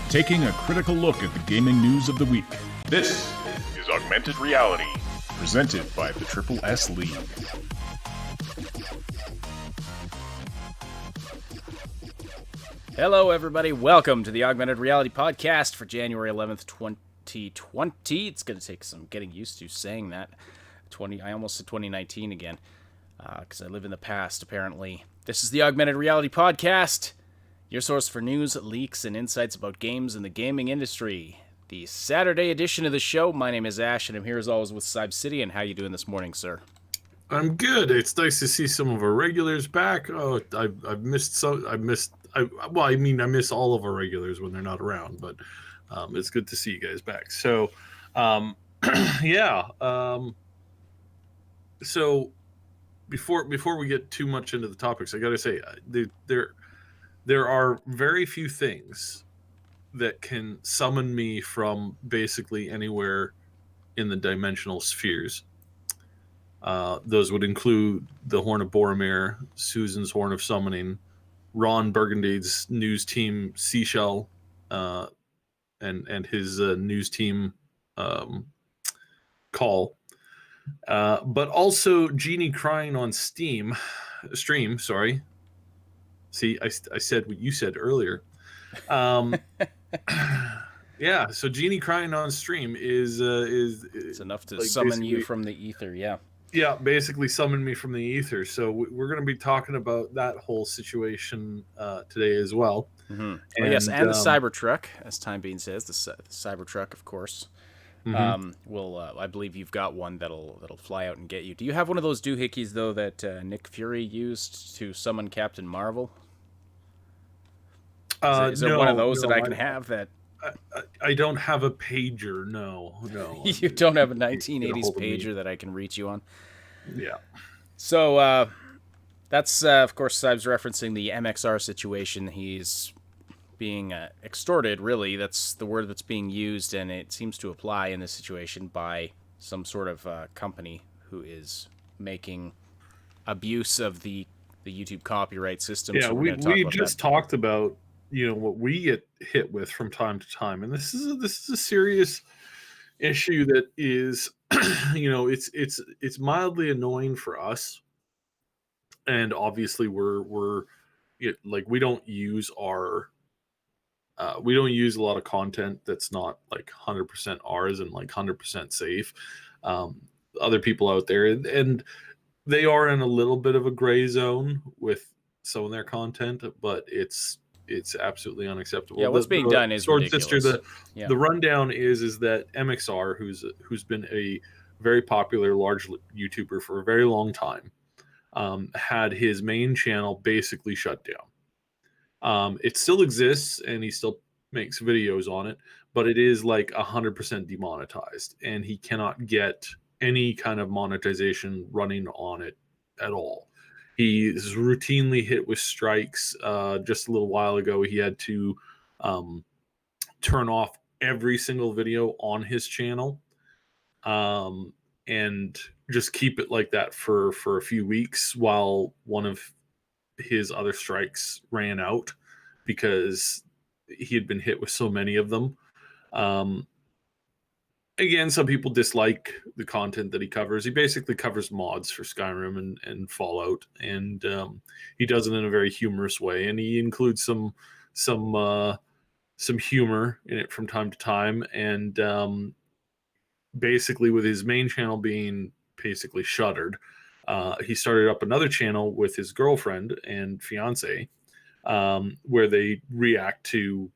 taking a critical look at the gaming news of the week. This is Augmented Reality, presented by the Triple S League. Hello, everybody. Welcome to the Augmented Reality podcast for January 11th, 2020. It's going to take some getting used to saying that. I almost said 2019 again, because I live in the past, apparently. This is the Augmented Reality podcast, your source for news, leaks, and insights about games in the gaming industry. The Saturday edition of the show. My name is Ash, and I'm here as always with Cybsidian. How you doing this morning, sir? I'm good. It's nice to see some of our regulars back. Oh, I miss all of our regulars when they're not around, but it's good to see you guys back. So, yeah. So before we get too much into the topics, I got to say there are very few things that can summon me from basically anywhere in the dimensional spheres. Those would include the Horn of Boromir, Susan's Horn of Summoning, Ron Burgundy's news team Seashell, and his news team Call, but also Genie crying on stream. Sorry. See, I said what you said earlier. Yeah, so Genie crying on stream is it's enough to summon you from the ether. Yeah, basically summon me from the ether. So we're going to be talking about that whole situation today as well. Mm-hmm. And the Cybertruck, as Time Bean says, the Cybertruck, of course. Mm-hmm. I believe you've got one that'll fly out and get you. Do you have one of those doohickeys though that Nick Fury used to summon Captain Marvel? Is there one of those that I can have that? I don't have a pager. No. You don't have a 1980s pager that I can reach you on? Yeah. So that's, of course, Cyb's referencing the MXR situation. He's being extorted, really. That's the word that's being used, and it seems to apply in this situation by some sort of company who is making abuse of the YouTube copyright system. Yeah, so we just talked about what we get hit with from time to time, and this is a serious issue that is it's mildly annoying for us, and obviously we don't use a lot of content that's not like 100% ours and like 100% safe. Other people out there, and they are in a little bit of a gray zone with some of their content, but it's absolutely unacceptable. Yeah, what's being done is Sword ridiculous. Sister, the rundown is that MXR, who's been a very popular large YouTuber for a very long time, had his main channel basically shut down. It still exists, and he still makes videos on it, but it is like 100% demonetized, and he cannot get any kind of monetization running on it at all. He is routinely hit with strikes. Just a little while ago, he had to turn off every single video on his channel and just keep it like that for a few weeks while one of his other strikes ran out because he had been hit with so many of them. Again, some people dislike the content that he covers. He basically covers mods for Skyrim and Fallout, and he does it in a very humorous way. And he includes some humor in it from time to time. And basically, with his main channel being basically shuttered, he started up another channel with his girlfriend and fiance, where they react to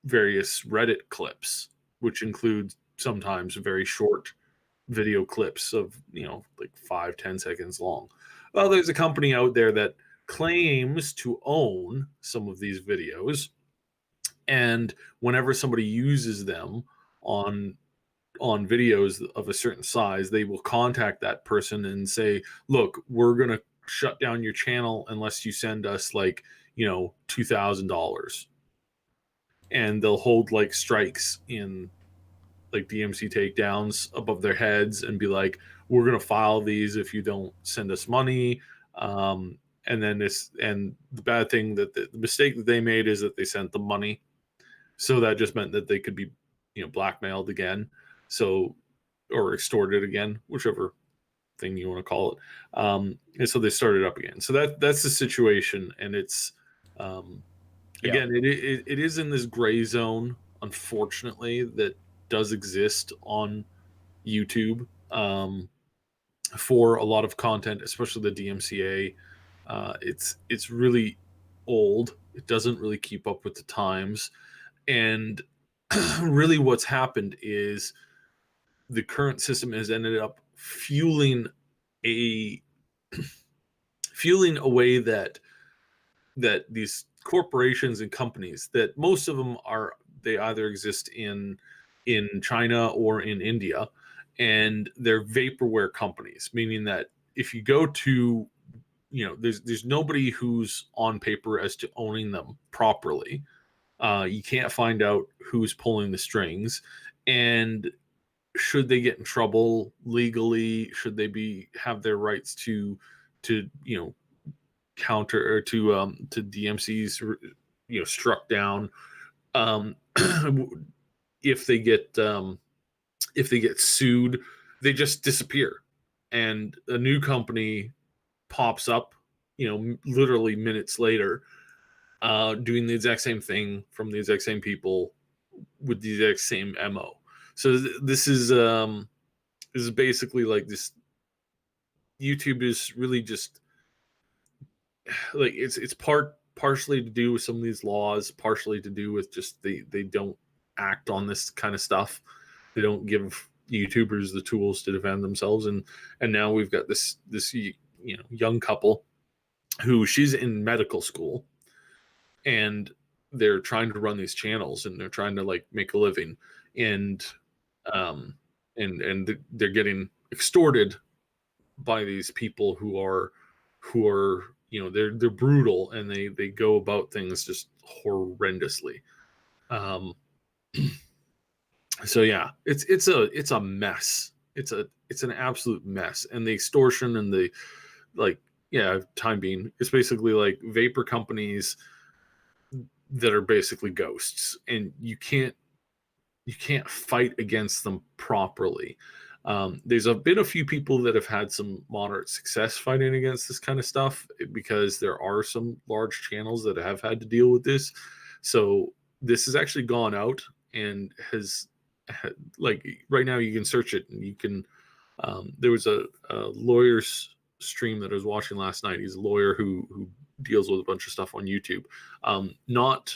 various Reddit clips, which include sometimes very short video clips of like 5-10 seconds long. Well, there's a company out there that claims to own some of these videos, and whenever somebody uses them on videos of a certain size, they will contact that person and say, look, we're going to shut down your channel unless you send us like $2,000. And they'll hold like strikes in like DMC takedowns above their heads and be like, we're going to file these if you don't send us money. And then the bad thing, that the mistake that they made is that they sent the money. So that just meant that they could be, blackmailed again. So, or extorted again, whichever thing you want to call it. And so they started up again. So that's the situation. And it's, Yeah. again, it is in this gray zone, unfortunately, that does exist on YouTube, for a lot of content, especially the DMCA. It's really old. It doesn't really keep up with the times, and really, what's happened is the current system has ended up a fueling a way that these corporations and companies, that most of them are, they either exist in China or in India, and they're vaporware companies, meaning that if you go to, there's nobody who's on paper as to owning them properly. You can't find out who's pulling the strings, and should they get in trouble legally, should they be have their rights to counter or to DMCs, struck down, um, if they get sued, they just disappear, and a new company pops up, literally minutes later, doing the exact same thing from the exact same people with the exact same MO. So this is basically like this. YouTube is really just like it's partially to do with some of these laws, partially to do with just they don't act on this kind of stuff. They don't give YouTubers the tools to defend themselves, and now we've got this young couple who, she's in medical school, and they're trying to run these channels, and they're trying to like make a living, and um they're getting extorted by these people who are they're brutal, and they go about things just horrendously. um so yeah, it's a mess. It's an absolute mess, and the extortion and the, like, yeah, time being, it's basically like vapor companies that are basically ghosts, and you can't fight against them properly. There's been a few people that have had some moderate success fighting against this kind of stuff, because there are some large channels that have had to deal with this. So this has actually gone out and like, right now you can search it, and you can. There was a lawyer's stream that I was watching last night. He's a lawyer who deals with a bunch of stuff on YouTube. Not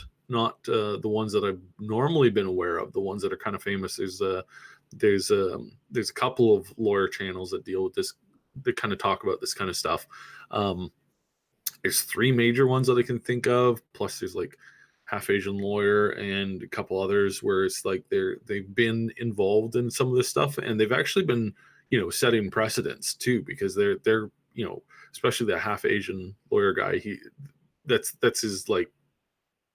the ones that I've normally been aware of. The ones that are kind of famous. There's a couple of lawyer channels that deal with this, that kind of talk about this kind of stuff. There's three major ones that I can think of. Plus, there's like Half Asian Lawyer and a couple others where it's like they've been involved in some of this stuff, and they've actually been setting precedents too, because they're especially the Half Asian Lawyer guy. That's his like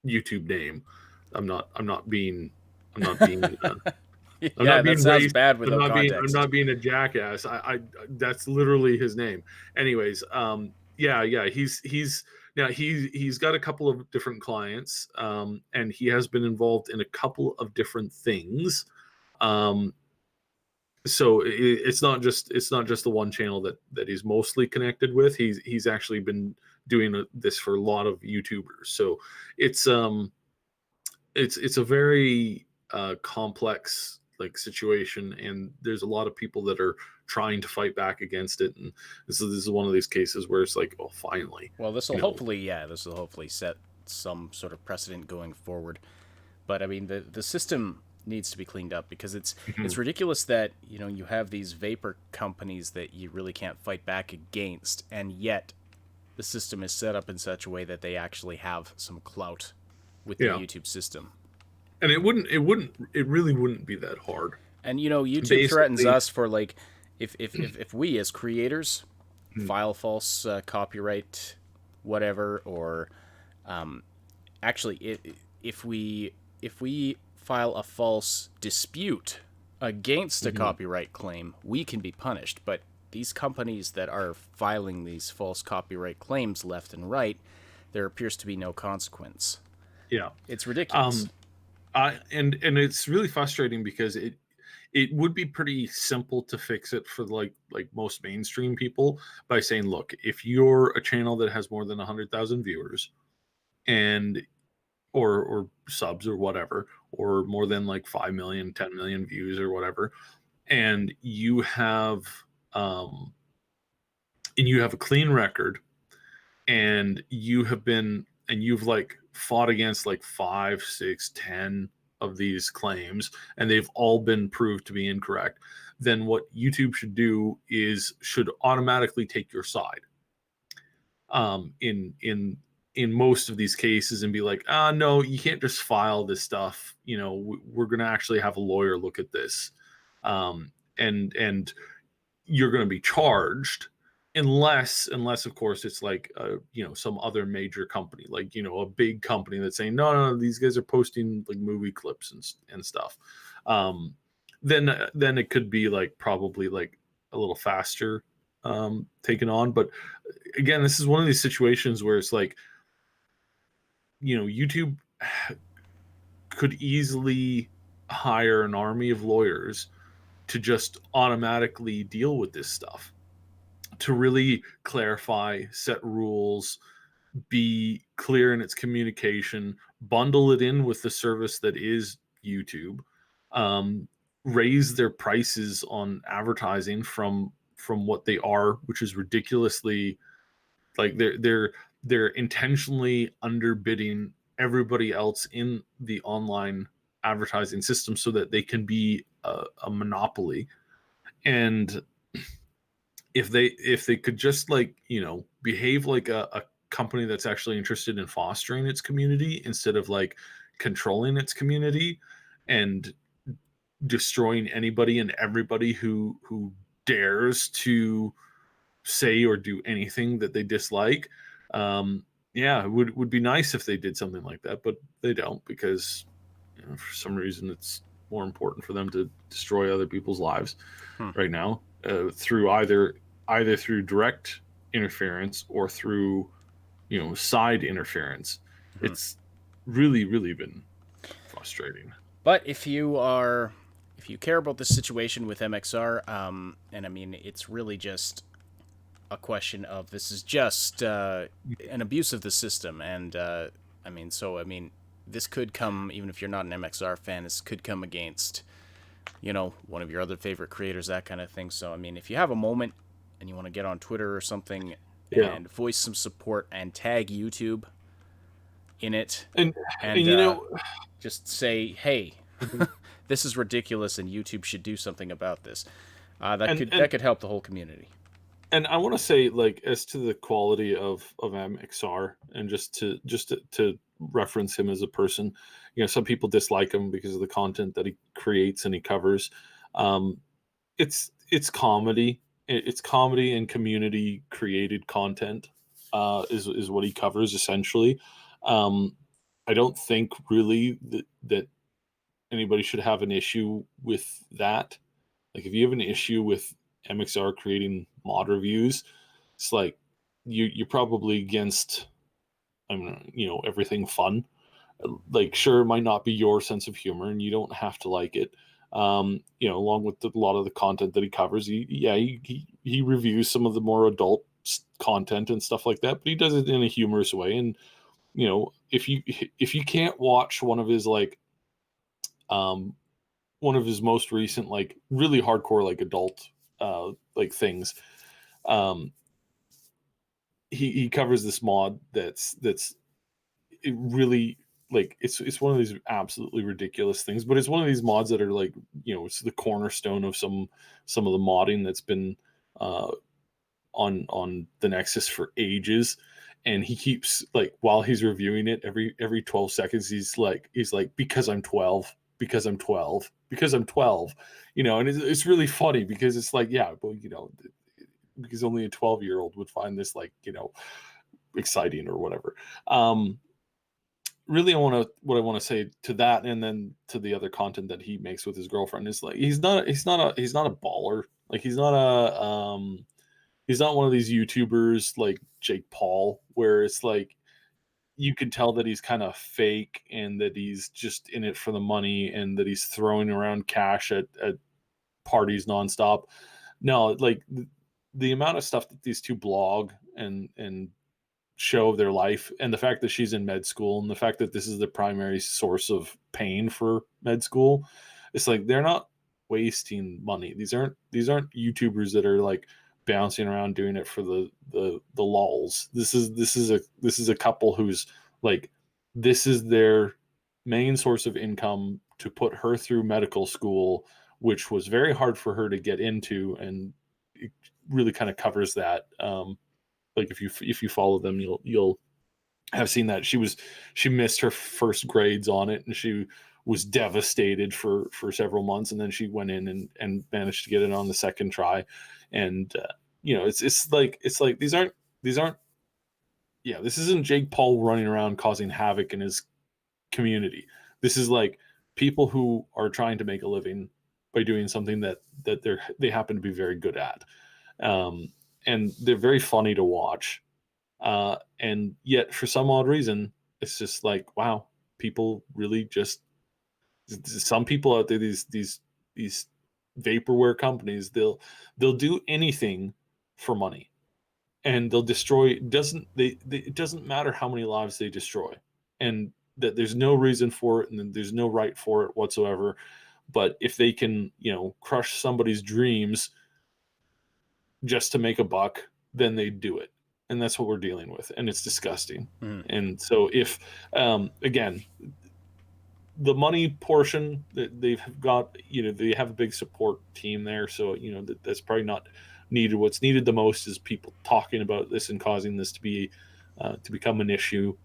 YouTube name. I'm Yeah, not that being sounds racist. bad without I'm context. not being a jackass. I that's literally his name. Anyways, yeah. He's got a couple of different clients, and he has been involved in a couple of different things. So it's not just the one channel that he's mostly connected with. He's actually been doing this for a lot of YouTubers. So it's a very complex like situation, and there's a lot of people that are trying to fight back against it, and this is one of these cases where it's like, oh, finally. Well, this will hopefully set some sort of precedent going forward. But I mean, the system needs to be cleaned up, because it's ridiculous that you have these vapor companies that you really can't fight back against, and yet the system is set up in such a way that they actually have some clout with the YouTube system. And it really wouldn't be that hard. And YouTube threatens us for, like, if we as creators file false copyright whatever, or actually if we file a false dispute against a copyright claim, we can be punished. But these companies that are filing these false copyright claims left and right, there appears to be no consequence. Yeah, it's ridiculous. And it's really frustrating because it would be pretty simple to fix it for like most mainstream people by saying, look, if you're a channel that has more than 100,000 viewers and or subs or whatever, or more than like 5 million, 10 million views or whatever, and um you have a clean record, and you've like fought against like 5, 6, 10 of these claims, and they've all been proved to be incorrect, then what YouTube should do is should automatically take your side in most of these cases, and be like, no, you can't just file this stuff. We're going to actually have a lawyer look at this, and you're going to be charged, unless of course it's like some other major company, like a big company that's saying, no, these guys are posting like movie clips and stuff. Then it could be like probably like a little faster taken on. But again, this is one of these situations where it's like, YouTube could easily hire an army of lawyers to just automatically deal with this stuff, to really clarify, set rules, be clear in its communication, bundle it in with the service that is YouTube, um, raise their prices on advertising from what they are, which is ridiculously, like they're intentionally underbidding everybody else in the online advertising system so that they can be a monopoly. And if they could just like behave like a company that's actually interested in fostering its community instead of like controlling its community and destroying anybody and everybody who dares to say or do anything that they dislike. Yeah, it would be nice if they did something like that, but they don't, because for some reason it's more important for them to destroy other people's lives right now, through either through direct interference or through side interference. It's really been frustrating. But if you care about this situation with MXR, and I mean, it's really just a question of, this is just an abuse of the system, and I mean, this could come, even if you're not an MXR fan, this could come against one of your other favorite creators, that kind of thing. So I mean, if you have a moment and you want to get on Twitter or something Yeah. and voice some support and tag YouTube in it, and and just say, hey, this is ridiculous and YouTube should do something about this. That could help the whole community. And I want to say, like, as to the quality of MXR, and just to reference him as a person, some people dislike him because of the content that he creates and he covers. It's comedy. It's comedy and community created content, is what he covers essentially. I don't think really that anybody should have an issue with that. Like, if you have an issue with MXR creating mod reviews, it's like you're probably against, everything fun. Like, sure, it might not be your sense of humor, and you don't have to like it. Along with a lot of the content that he covers, he reviews some of the more adult content and stuff like that, but he does it in a humorous way. And if you can't watch one of his one of his most recent, like, really hardcore, like, adult like things, he covers this mod that's it really, like, it's one of these absolutely ridiculous things, but it's one of these mods that are like, it's the cornerstone of some of the modding that's been on the Nexus for ages. And he keeps, like, while he's reviewing it, every 12 seconds he's like, because I'm 12, because I'm 12, because I'm 12, and it's really funny, because it's like, yeah, well, because only a 12-year-old would find this, like, exciting or whatever. Really, what I want to say to that, and then to the other content that he makes with his girlfriend, is like, he's not a baller. Like, he's not one of these YouTubers like Jake Paul, where it's like you can tell that he's kind of fake and that he's just in it for the money and that he's throwing around cash at parties nonstop. No, like the amount of stuff that these two blog and show of their life, and the fact that she's in med school, and the fact that this is the primary source of pain for med school, it's like they're not wasting money. These aren't YouTubers that are like bouncing around doing it for the lulls. This is a couple who's like, this is their main source of income to put her through medical school, which was very hard for her to get into, and it really kind of covers that. Like if you follow them, you'll have seen that she missed her first grades on it, and she was devastated for several months, and then she went in and managed to get it on the second try. And it's like these aren't yeah, this isn't Jake Paul running around causing havoc in his community. This is like people who are trying to make a living by doing something that they happen to be very good at. And they're very funny to watch. And yet, for some odd reason, it's just like, wow, people really just, some people out there, these vaporware companies, they'll do anything for money, and they'll destroy. It doesn't matter how many lives they destroy, and that there's no reason for it, and there's no right for it whatsoever. But if they can, crush somebody's dreams just to make a buck, then they do it. And that's what we're dealing with. And it's disgusting. And so if, again, the money portion that they've got, they have a big support team there. So, that's probably not needed. What's needed the most is people talking about this and causing this to become an issue.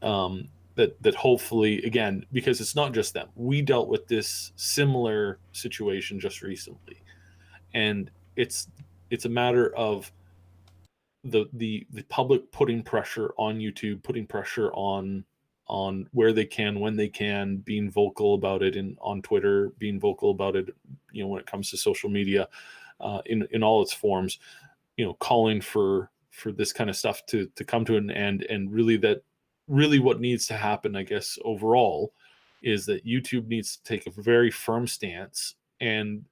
That hopefully, again, because it's not just them. We dealt with this similar situation just recently. And it's a matter of the public putting pressure on YouTube, putting pressure on where they can, when they can, being vocal about it on Twitter, being vocal about it, when it comes to social media, in all its forms, calling for this kind of stuff to come to an end. And really what needs to happen, I guess, overall, is that YouTube needs to take a very firm stance, and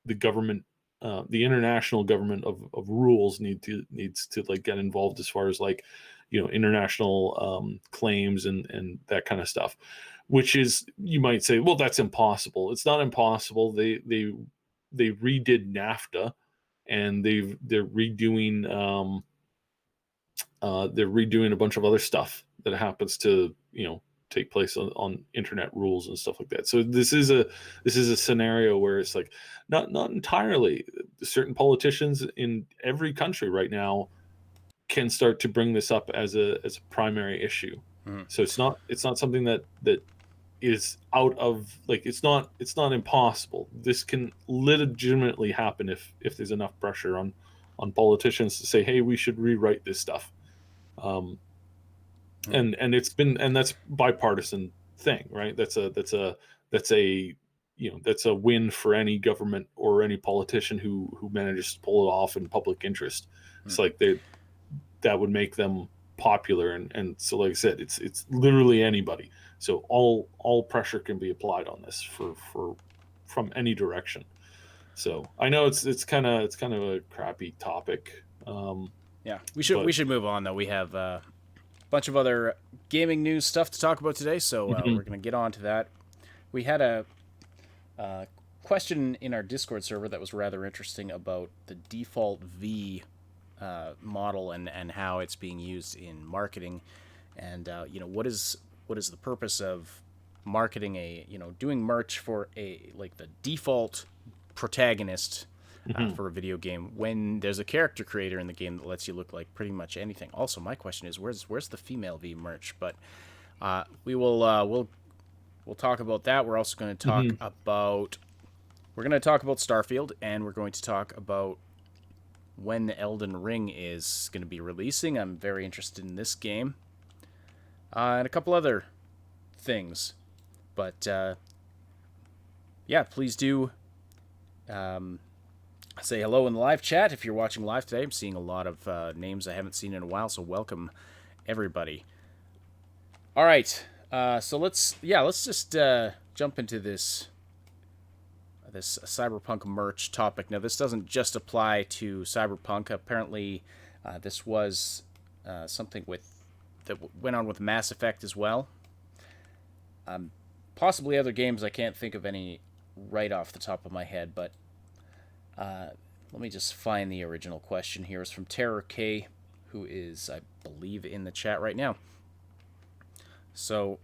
the government, the international government of rules needs to like get involved as far as like, international claims and that kind of stuff, which is, you might say, well, that's impossible. It's not impossible. They redid NAFTA, and they're redoing a bunch of other stuff that happens to take place on internet rules and stuff like that. So this is a scenario where it's like not entirely. Certain politicians in every country right now can start to bring this up as a primary issue. So it's not something that is out of, like, it's not impossible. This can legitimately happen if there's enough pressure on politicians to say, hey, we should rewrite this stuff. And that's bipartisan thing, right? That's a win for any government or any politician who manages to pull it off in public interest. It's like that would make them popular, and so, like I said, it's literally anybody. So all pressure can be applied on this from any direction. So I know it's kind of a crappy topic. Yeah, we should move on though. We have a bunch of other gaming news stuff to talk about today, so we're gonna get on to that. We had a question in our Discord server that was rather interesting about the default V model and how it's being used in marketing, and what is the purpose of marketing doing merch for like the default protagonist for a video game when there's a character creator in the game that lets you look like pretty much anything. Also, my question is, where's the female V merch? But we'll talk about that. We're also going to talk about Starfield, and we're going to talk about when Elden Ring is going to be releasing. I'm very interested in this game, and a couple other things. But yeah, please do say hello in the live chat if you're watching live today. I'm seeing a lot of names I haven't seen in a while, so welcome everybody. All right. So let's just jump into this Cyberpunk merch topic. Now, this doesn't just apply to Cyberpunk. Apparently, this was something that went on with Mass Effect as well. Possibly other games. I can't think of any right off the top of my head, but let me just find the original question here. It's from Terror K, who is, I believe, in the chat right now. So,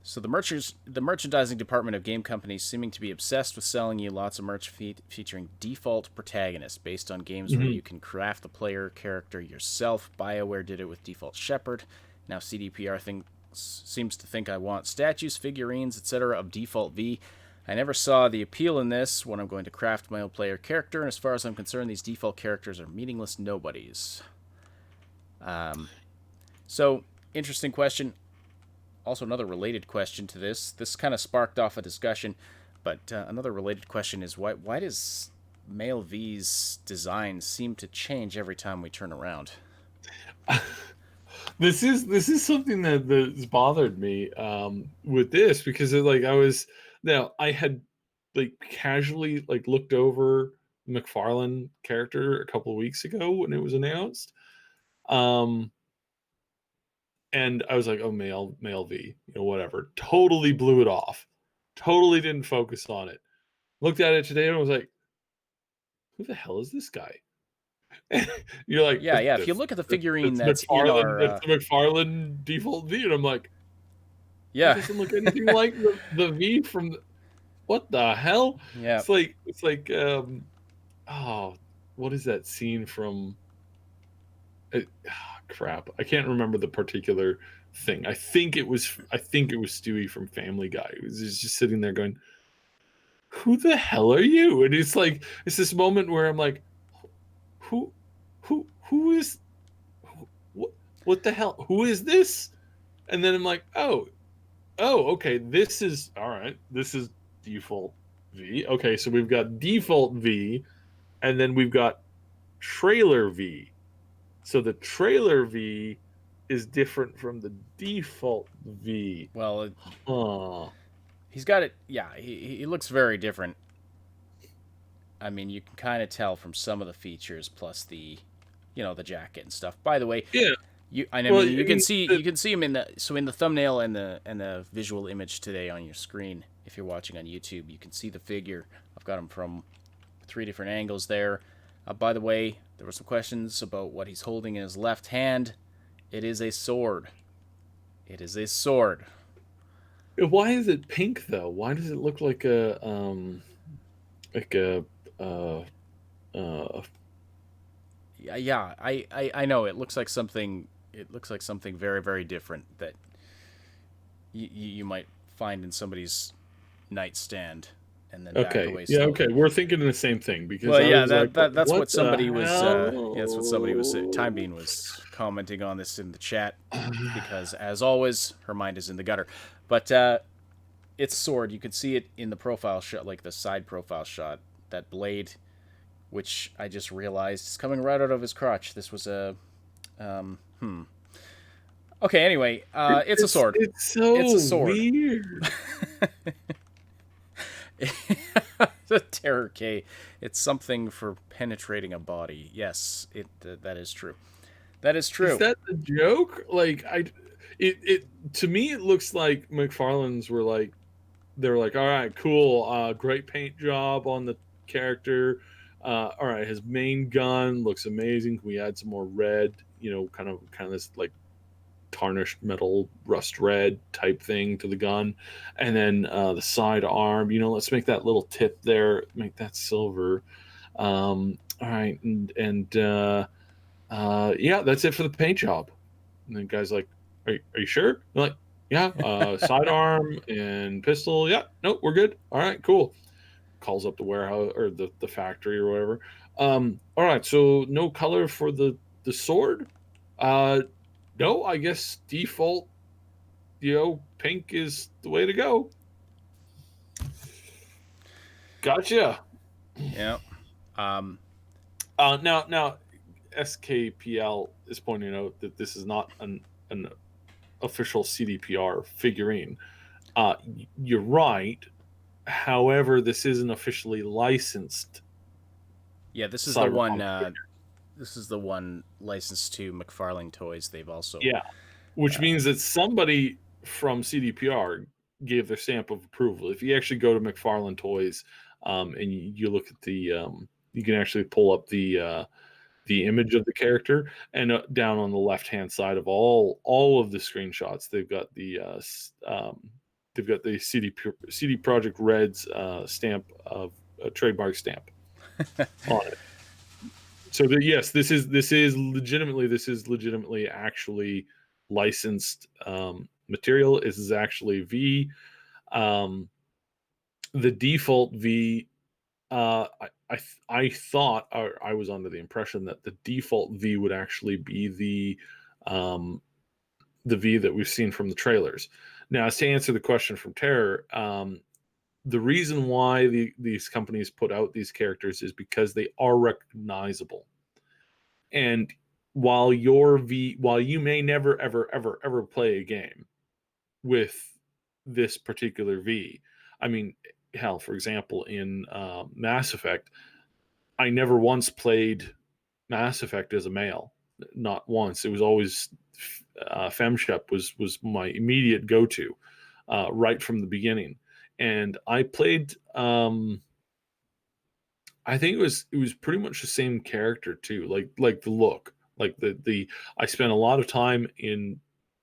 so the merchandising department of game companies seeming to be obsessed with selling you lots of merch featuring default protagonists based on games where you can craft the player character yourself. BioWare did it with Default Shepherd. Now CDPR seems to think I want statues, figurines, etc. of Default V. I never saw the appeal in this when I'm going to craft my own player character, and as far as I'm concerned, these default characters are meaningless nobodies. So, interesting question. Also, another related question to this. This kind of sparked off a discussion, but another related question is why does Male V's design seem to change every time we turn around? This is something that's bothered me with this, because I had like casually like looked over the McFarlane character a couple of weeks ago when it was announced. And I was like, oh, male V, whatever. Totally blew it off. Totally didn't focus on it. Looked at it today and was like, who the hell is this guy? You're like, yeah. If you look at the figurine that's in our that's the McFarlane default V, and I'm like, yeah, it doesn't look anything like the V from what the hell? yeah. It's like oh, what is that scene from? Crap, I can't remember the particular thing. I think it was Stewie from Family Guy. He was just sitting there going, "Who the hell are you?" And it's this moment where I'm like, "Who is what the hell? Who is this?" And then I'm like, "Oh, okay, this is all right. This is default V. Okay, so we've got default V, and then we've got trailer V. So the trailer V is different from the default V. Well, Huh. he's got it. Yeah, he looks very different. I mean, you can kind of tell from some of the features, plus the jacket and stuff. By the way, Yeah. You can see him in the thumbnail and the visual image today on your screen. If you're watching on YouTube, you can see the figure. I've got him from 3 different angles there. By the way, there were some questions about what he's holding in his left hand. It is a sword. It is a sword. Why is it pink though? Why does it look like a Yeah. I know it looks like something. It looks like something very, very different that you might find in somebody's nightstand and then back away. Yeah, okay. We're thinking the same thing, because that's what somebody was. That's what somebody was. Time Bean was commenting on this in the chat, because as always, her mind is in the gutter. But it's sword. You can see it in the profile shot, like the side profile shot. That blade, which I just realized is coming right out of his crotch. This was a. Okay. Anyway, it's a sword. It's a sword. Weird. The Terror K. It's something for penetrating a body. Yes, that is true. That is true. Is that the joke? Like it to me it looks like McFarlane's were like, they were like, all right, cool, great paint job on the character. All right, his main gun looks amazing. Can we add some more red? Kind of this like tarnished metal rust red type thing to the gun, and then the side arm, let's make that little tip there, make that silver. All right, and yeah, that's it for the paint job. And the guy's like, are you sure? I'm like, yeah, sidearm and pistol, yeah, nope, we're good. All right, cool. Calls up the warehouse or the factory or whatever. All right, so no color for the sword. No, I guess default, pink is the way to go. Gotcha. Yeah. Now, SKPL is pointing out that this is not an official CDPR figurine. You're right. However, this isn't officially licensed Yeah, this is the one. Cyberpunk figure. This is the one licensed to McFarlane Toys. They've also. Yeah, which means that somebody from CDPR gave their stamp of approval. If you actually go to McFarlane Toys and you look at you can actually pull up the image of the character, and down on the left hand side of all of the screenshots, they've got the CD Project Red's stamp of a trademark stamp on it. So yes, this is legitimately actually licensed material. This is actually V. The default V. I thought, or I was under the impression that the default V would actually be the V that we've seen from the trailers. Now, as to answer the question from Terror, the reason why these companies put out these characters is because they are recognizable. And while you may never ever play a game with this particular V, I mean, hell, for example, in Mass Effect, I never once played Mass Effect as a male, not once. It was always FemShep was my immediate go-to right from the beginning, and I played. I think it was pretty much the same character too, like the look, like the. I spent a lot of time in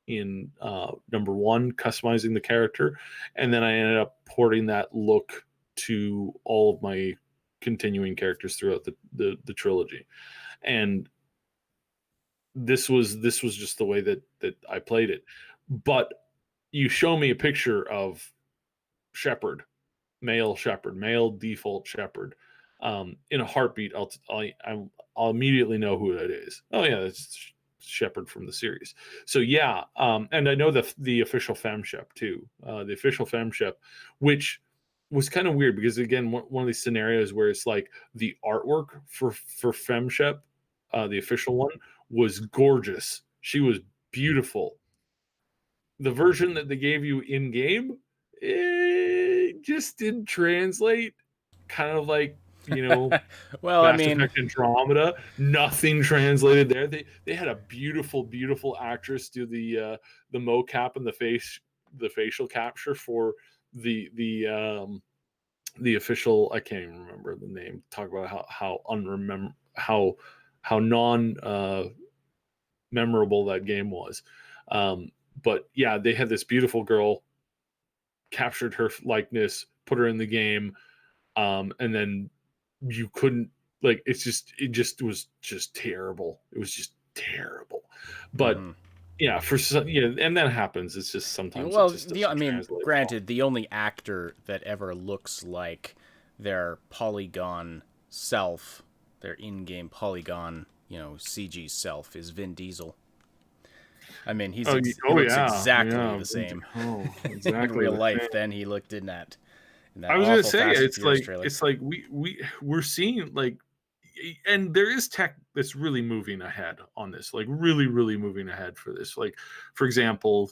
number one customizing the character, and then I ended up porting that look to all of my continuing characters throughout the trilogy, and this was just the way that I played it. But you show me a picture of Shepherd, male default Shepherd, in a heartbeat, I'll immediately know who that is. Oh yeah, that's Shepherd from the series. So yeah, and I know the official FemShep too. The official FemShep, which was kind of weird because again, one of these scenarios where it's like the artwork for FemShep, the official one, was gorgeous. She was beautiful. The version that they gave you in game, it just didn't translate. Kind of like, Well, I Mass mean, Effect Andromeda, nothing translated there. They had a beautiful actress do the mocap and the facial capture for the official. I can't even remember the name. Talk about how non memorable that game was. But yeah, they had this beautiful girl, captured her likeness, put her in the game, and then you couldn't, like, it just was just terrible. It was just terrible. But mhm. yeah, yeah, and that happens. It's just sometimes it Well, just I doesn't mean, translate well. granted, the only actor that ever looks like their polygon self, their in-game polygon, CG self, is Vin Diesel. I mean, he Oh looks yeah, exactly yeah. the same Oh, in exactly real the life same. than he looked in that I was gonna awful say Fast and Furious trailer. it's like we're seeing, like, and there is tech that's really moving ahead on this, like really moving ahead for this. Like, for example,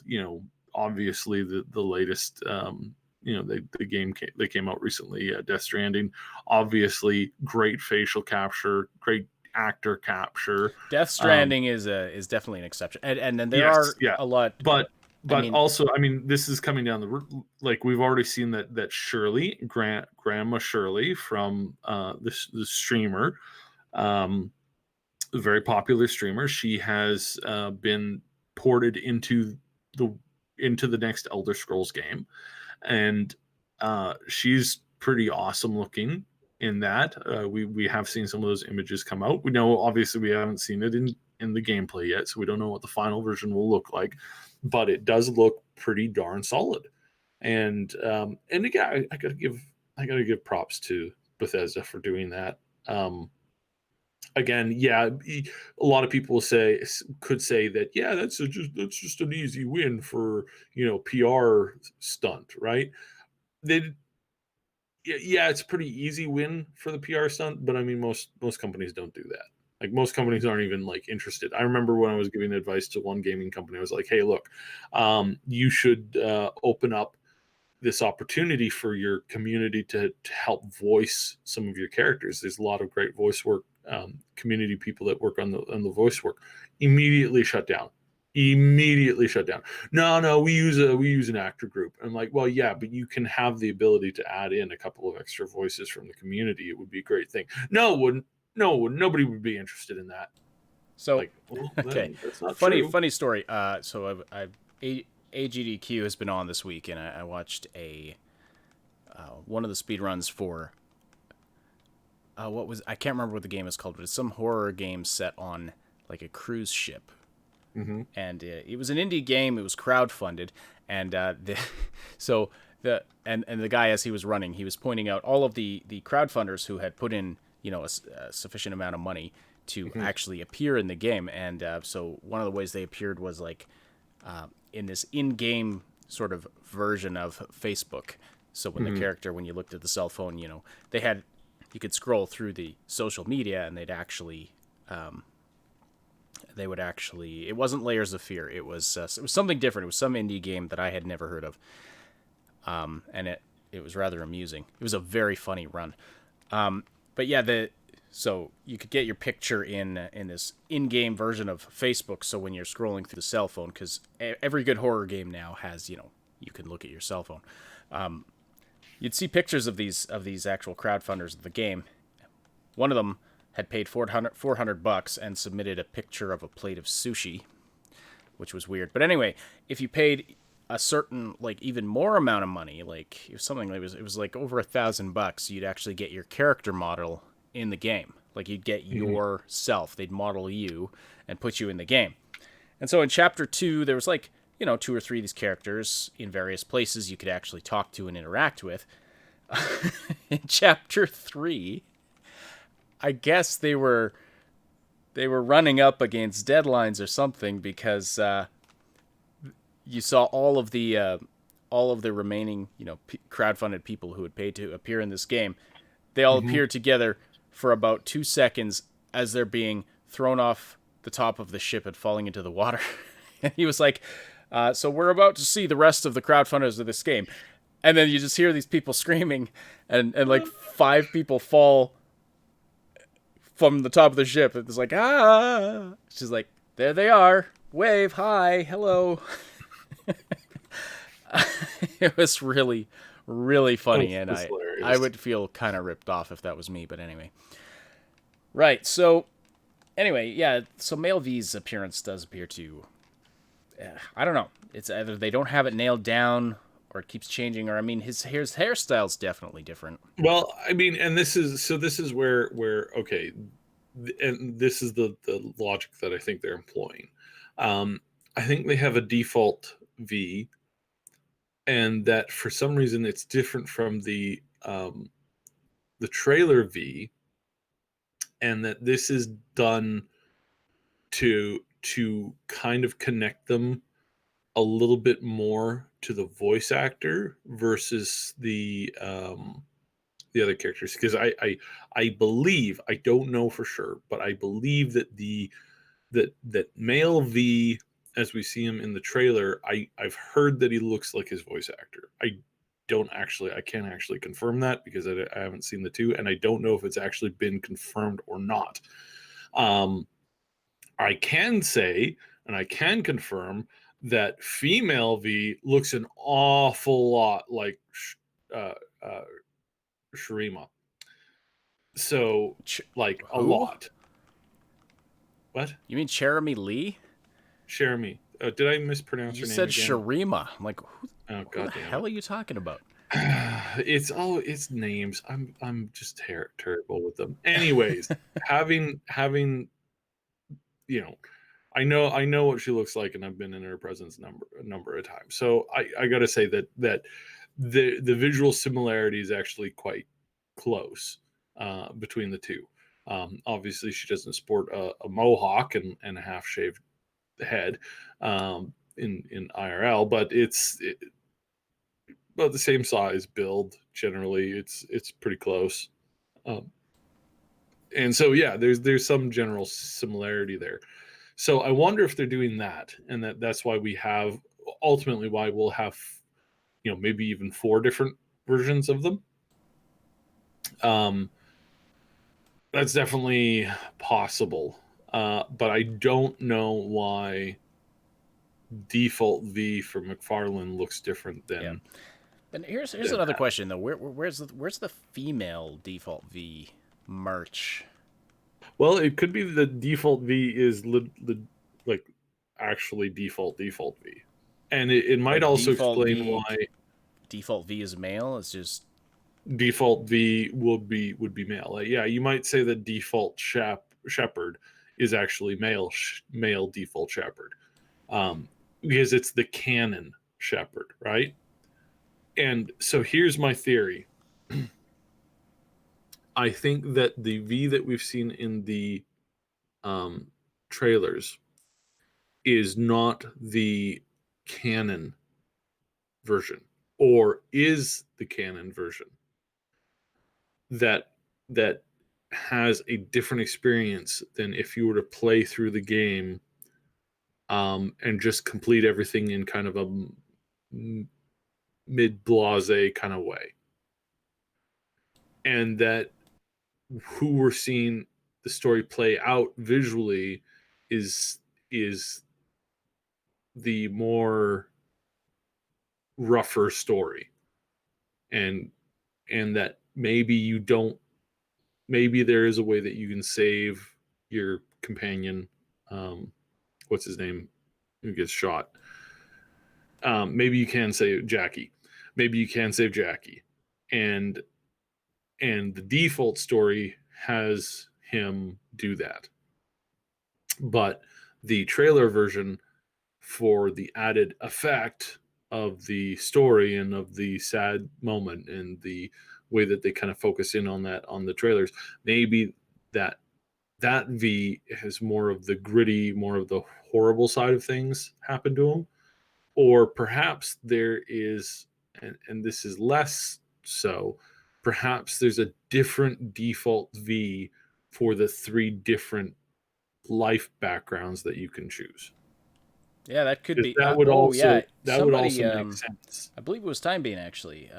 obviously the latest, the game they came out recently, Death Stranding, obviously great facial capture, great actor capture. Death Um, Stranding is definitely an exception, and then there yes, are yeah, a lot. but I mean, also, I mean, this is coming down like we've already seen that Shirley, Grandma Shirley from the streamer, um, a very popular streamer. She has been ported the into the next Elder Scrolls game, and she's pretty awesome looking in that. We have seen some of those images come out. We know, obviously, we haven't seen it in the gameplay yet, so we don't know what the final version will look like, but it does look pretty darn solid. And again, I gotta give props to Bethesda for doing that. Again, yeah, a lot of people could say that, yeah, that's just an easy win for, PR stunt, right? They Yeah, it's a pretty easy win for the PR stunt, but I mean, most companies don't do that. Like most companies aren't even like interested. I remember when I was giving advice to one gaming company, I was like, "Hey, look, you should open up this opportunity for your community to help voice some of your characters. There's a lot of great voice work, community people that work on the voice work." Immediately shut down. Immediately shut down. No, we use an actor group. I'm like, well, yeah, but you can have the ability to add in a couple of extra voices from the community. It would be a great thing. No, it wouldn't. No, it wouldn't. Nobody would be interested in that. So, Like, well, okay, then that's not funny true. funny story. So AGDQ has been on this week, and I watched one of the speed runs for what was, I can't remember what the game is called, but it's some horror game set on like a cruise ship. Mm-hmm. And it was an indie game. It was crowdfunded, and the guy, as he was running, he was pointing out all of the crowdfunders who had put in a sufficient amount of money to actually appear in the game. And so one of the ways they appeared was like in this in-game sort of version of Facebook. So when the character, when you looked at the cell phone, you could scroll through the social media, and it wasn't Layers of Fear. It was something different. It was some indie game that I had never heard of. And it was rather amusing. It was a very funny run. But yeah, so you could get your picture in this in-game version of Facebook. So when you're scrolling through the cell phone, because every good horror game now has, you can look at your cell phone. You'd see pictures of these actual crowdfunders of the game. One of them had paid $400 and submitted a picture of a plate of sushi, which was weird. But anyway, if you paid a certain, like, even more amount of money, like it was like over $1,000, you'd actually get your character model in the game. Like you'd get yourself. They'd model you and put you in the game. And so in chapter 2, there was like, 2 or 3 of these characters in various places you could actually talk to and interact with. In chapter 3, I guess they were running up against deadlines or something, because you saw all of the remaining crowdfunded people who had paid to appear in this game. They all appeared together for about 2 seconds as they're being thrown off the top of the ship and falling into the water. And he was like, "So we're about to see the rest of the crowdfunders of this game," and then you just hear these people screaming, and like 5 people fall from the top of the ship. It's like, ah. She's like, "There they are. Wave, hi, hello." It was really, really funny, and I would feel kind of ripped off if that was me. But anyway, right. So anyway, yeah. So Male V's appearance does appear to, I don't know. It's either they don't have it nailed down, or it keeps changing, or I mean, his hairstyle's definitely different. Well, I mean, and this is where okay, and this is the logic that I think they're employing. I think they have a default V, and that for some reason it's different from the trailer V, and that this is done to kind of connect them a little bit more to the voice actor versus the other characters, because I believe, I don't know for sure, but I believe that that Male V, as we see him in the trailer, I've heard that he looks like his voice actor. I can't actually confirm that, because I haven't seen the two, and I don't know if it's actually been confirmed or not. I can say, and I can confirm, that female V looks an awful lot like Sharima. So, like, a Who? lot. What? You mean Jeremy Lee? Jeremy. Did I mispronounce You her name said again? Sharima. I'm like, who God the damn hell it. are you talking about? It's names. I'm just terrible with them. Anyways, having I know what she looks like, and I've been in her presence a number of times. So I got to say that the visual similarity is actually quite close between the two. Obviously, she doesn't sport a mohawk and a half shaved head in IRL, but it's about the same size build. Generally, it's pretty close. Um, And so yeah, there's some general similarity there. So I wonder if they're doing that, and that's why we have ultimately why we'll have maybe even 4 different versions of them. That's definitely possible, but I don't know why default V for McFarlane looks different Yeah. than. And here's than another that. question though. Where's the female default V merch? Well, it could be the default V is like actually default V, and it might Like also explain why default V is male. It's just default V would be male. Like, yeah, you might say that default shepherd is actually male default shepherd, because it's the canon shepherd, right? And so here's my theory. I think that the V that we've seen in the trailers is not the canon version, or is the canon version that that has a different experience than if you were to play through the game, and just complete everything in kind of a mid blase kind of way, and that who we're seeing the story play out visually is the more rougher story, and that maybe there is a way that you can save your companion, what's his name, who gets shot. Maybe you can save Jackie, and the default story has him do that, but the trailer version, for the added effect of the story and of the sad moment and the way that they kind of focus in on that on the trailers, maybe that V has more of the gritty, more of the horrible side of things happen to him. Or perhaps there is, and this is less so, perhaps there's a different default V for the 3 different life backgrounds that you can choose. yeah, that could Because be. Yeah, that would somebody. also make sense. I believe it was Time Being actually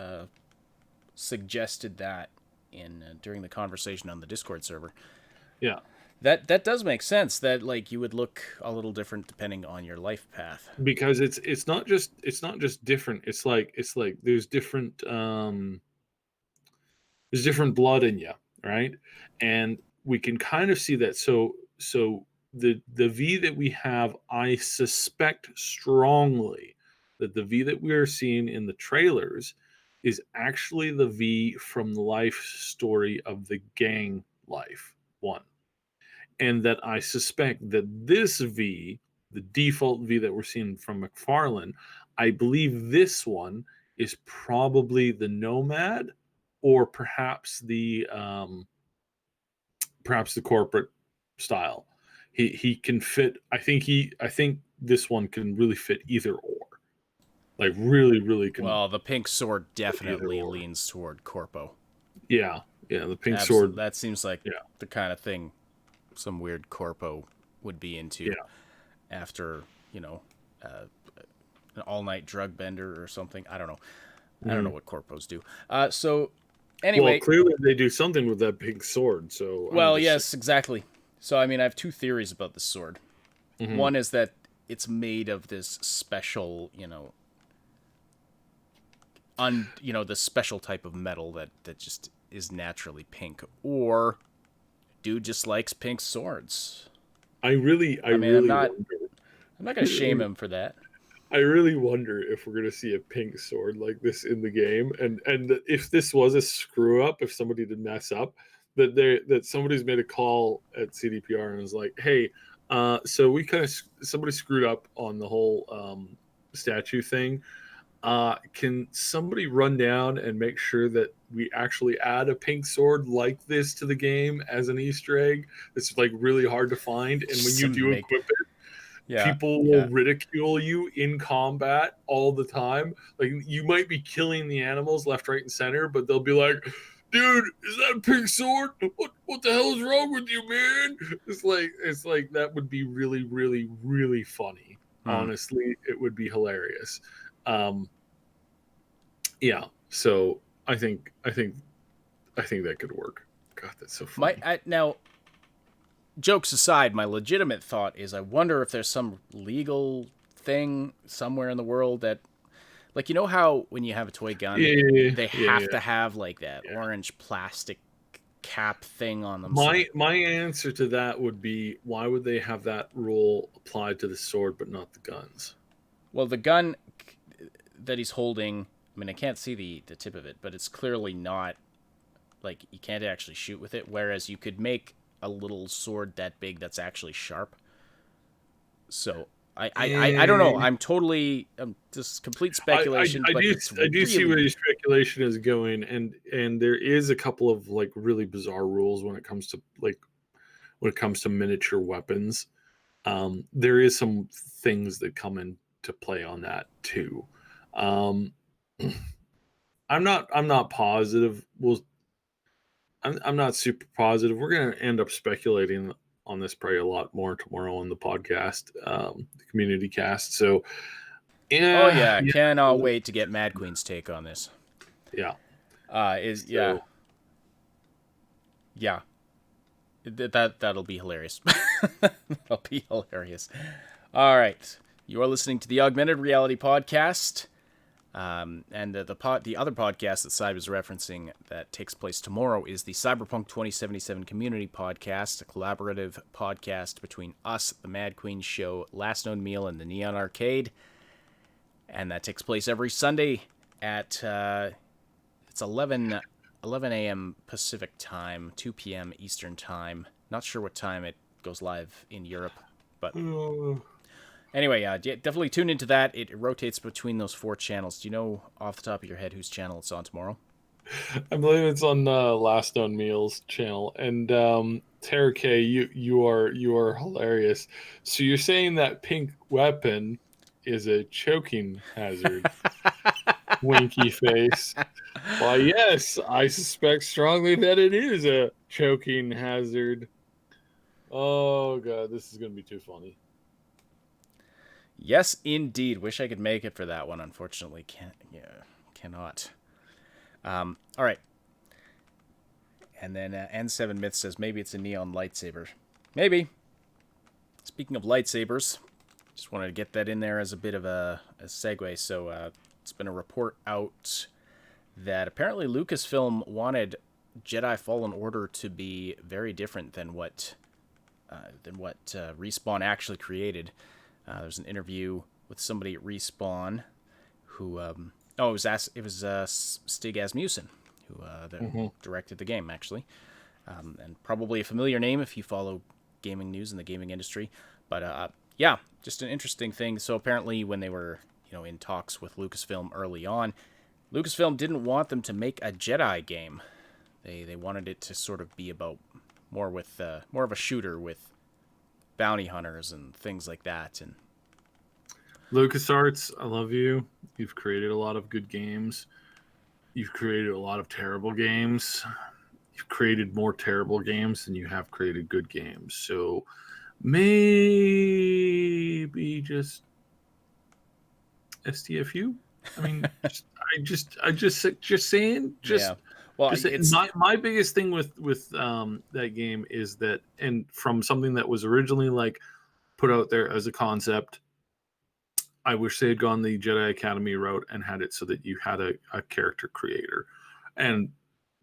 suggested that in during the conversation on the Discord server. Yeah, That does make sense. That like you would look a little different depending on your life path. because it's not just different. It's like there's different blood in you, right? And we can kind of see that. So the V that we have, I suspect strongly that the V that we are seeing in the trailers is actually the V from the life story of the gang life one. And that I suspect that this V, the default V that we're seeing from McFarlane, I believe this one is probably the Nomad, or perhaps the corporate style. He can fit. I think this one can really fit either or. Like really can Well, the pink sword fit either definitely or. leans toward corpo. Yeah, yeah. The pink Absolutely, sword. that seems like Yeah, the kind of thing some weird corpo would be into yeah. after an all-night drug bender or something. I don't know. I don't know Mhm. what corpos do. So Well, anyway, clearly they do something with that pink sword. So I'm well, just saying. yes, exactly. So I mean, I have 2 theories about this sword. Mhm. One is that it's made of this special, the special type of metal that just is naturally pink, or dude just likes pink swords. I I mean, really wonder. I'm not gonna shame him for that. I really wonder if we're gonna see a pink sword like this in the game, and if this was a screw up, if somebody did mess up, that somebody's made a call at CDPR and was like, hey, so we kind of somebody screwed up on the whole statue thing. Can somebody run down and make sure that we actually add a pink sword like this to the game as an Easter egg? It's like really hard to find, and when you Some do make equip it, Yeah, people will yeah. ridicule you in combat all the time. Like you might be killing the animals left, right, and center, but they'll be like, dude, is that a pink sword? What the hell is wrong with you, man? It's like that would be really, really, really funny. Honestly, it would be hilarious. Um, yeah. So I think that could work. God, that's so funny. Now, jokes aside, my legitimate thought is I wonder if there's some legal thing somewhere in the world that, like, you know how when you have a toy gun, they have to have like that orange plastic cap thing on them. My answer to that would be, why would they have that rule applied to the sword but not the guns? Well, the gun that he's holding, I mean, I can't see the tip of it, but it's clearly not, like, you can't actually shoot with it, whereas you could make a little sword that big that's actually sharp. So I don't know. I'm just complete speculation. I but do it's I do see really... where your speculation is going, and there is a couple of like really bizarre rules when it comes to miniature weapons. There is some things that come into play on that too. Um, I'm not positive. I'm not super positive. We're going to end up speculating on this probably a lot more tomorrow on the podcast, the community cast. So, Oh yeah, yeah, cannot wait to get Mad Queen's take on this. yeah. Yeah, yeah. That'll be hilarious. That'll be hilarious. All right, you are listening to the Augmented Reality podcast. And the other podcast that Cy was referencing that takes place tomorrow is the Cyberpunk 2077 Community Podcast, a collaborative podcast between us, the Mad Queen Show, Last Known Meal, and the Neon Arcade. And that takes place every Sunday at it's 11 a.m. Pacific time, 2 p.m. Eastern time. Not sure what time it goes live in Europe, but... Anyway, definitely tune into that. It rotates between those 4 channels. Do you know off the top of your head whose channel it's on tomorrow? I believe it's on Last Known Meals channel. And Tara K, you are hilarious. So you're saying that pink weapon is a choking hazard? Winky face. Why, yes, I suspect strongly that it is a choking hazard. Oh god, this is gonna be too funny. Yes, indeed. Wish I could make it for that one. Unfortunately, cannot. All right. And then N7 Myth says maybe it's a neon lightsaber. Maybe. Speaking of lightsabers, just wanted to get that in there as a bit of a segue. So it's been a report out that apparently Lucasfilm wanted Jedi Fallen Order to be very different than what Respawn actually created. There's an interview with somebody at Respawn who, it was Stig Asmussen who directed the game actually, and probably a familiar name if you follow gaming news in the gaming industry. But yeah, just an interesting thing. So apparently, when they were in talks with Lucasfilm early on, Lucasfilm didn't want them to make a Jedi game. They wanted it to sort of be about more of a shooter with bounty hunters and things like that. And LucasArts, I love you. You've created a lot of good games. You've created a lot of terrible games. You've created more terrible games than you have created good games. So maybe just STFU. I mean, just saying. yeah, well, it's My biggest thing with that game is that, and from something that was originally like put out there as a concept, I wish they had gone the Jedi Academy route and had it so that you had a character creator, and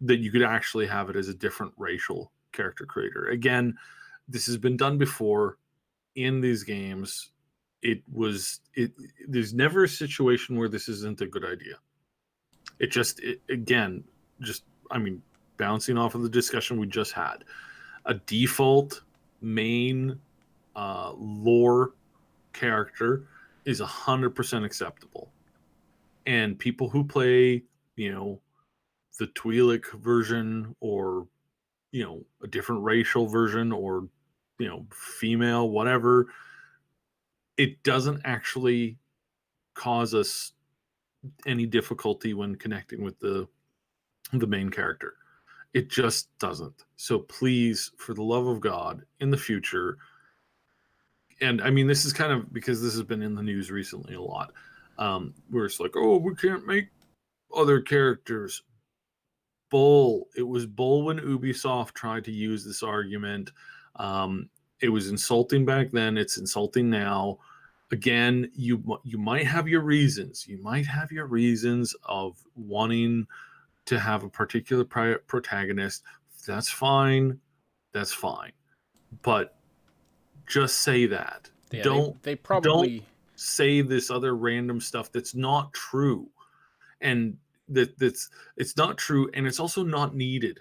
that you could actually have it as a different racial character creator. Again, this has been done before in these games. There's never a situation where this isn't a good idea. I mean, bouncing off of the discussion we just had, a default main lore character is 100% acceptable. And people who play, the Twi'lek version, or, a different racial version, or, female, whatever, it doesn't actually cause us any difficulty when connecting with the main character. It just doesn't. So please, for the love of God, in the future, and I mean, this is kind of because this has been in the news recently a lot, where it's like, oh, we can't make other characters. Bull. It was bull when Ubisoft tried to use this argument. It was insulting back then. It's insulting now. Again, you might have your reasons. You might have your reasons of wanting to have a particular protagonist. That's fine. That's fine. But just say that. Yeah, Don't they don't probably say this other random stuff that's not true. And that's it's not true, and it's also not needed,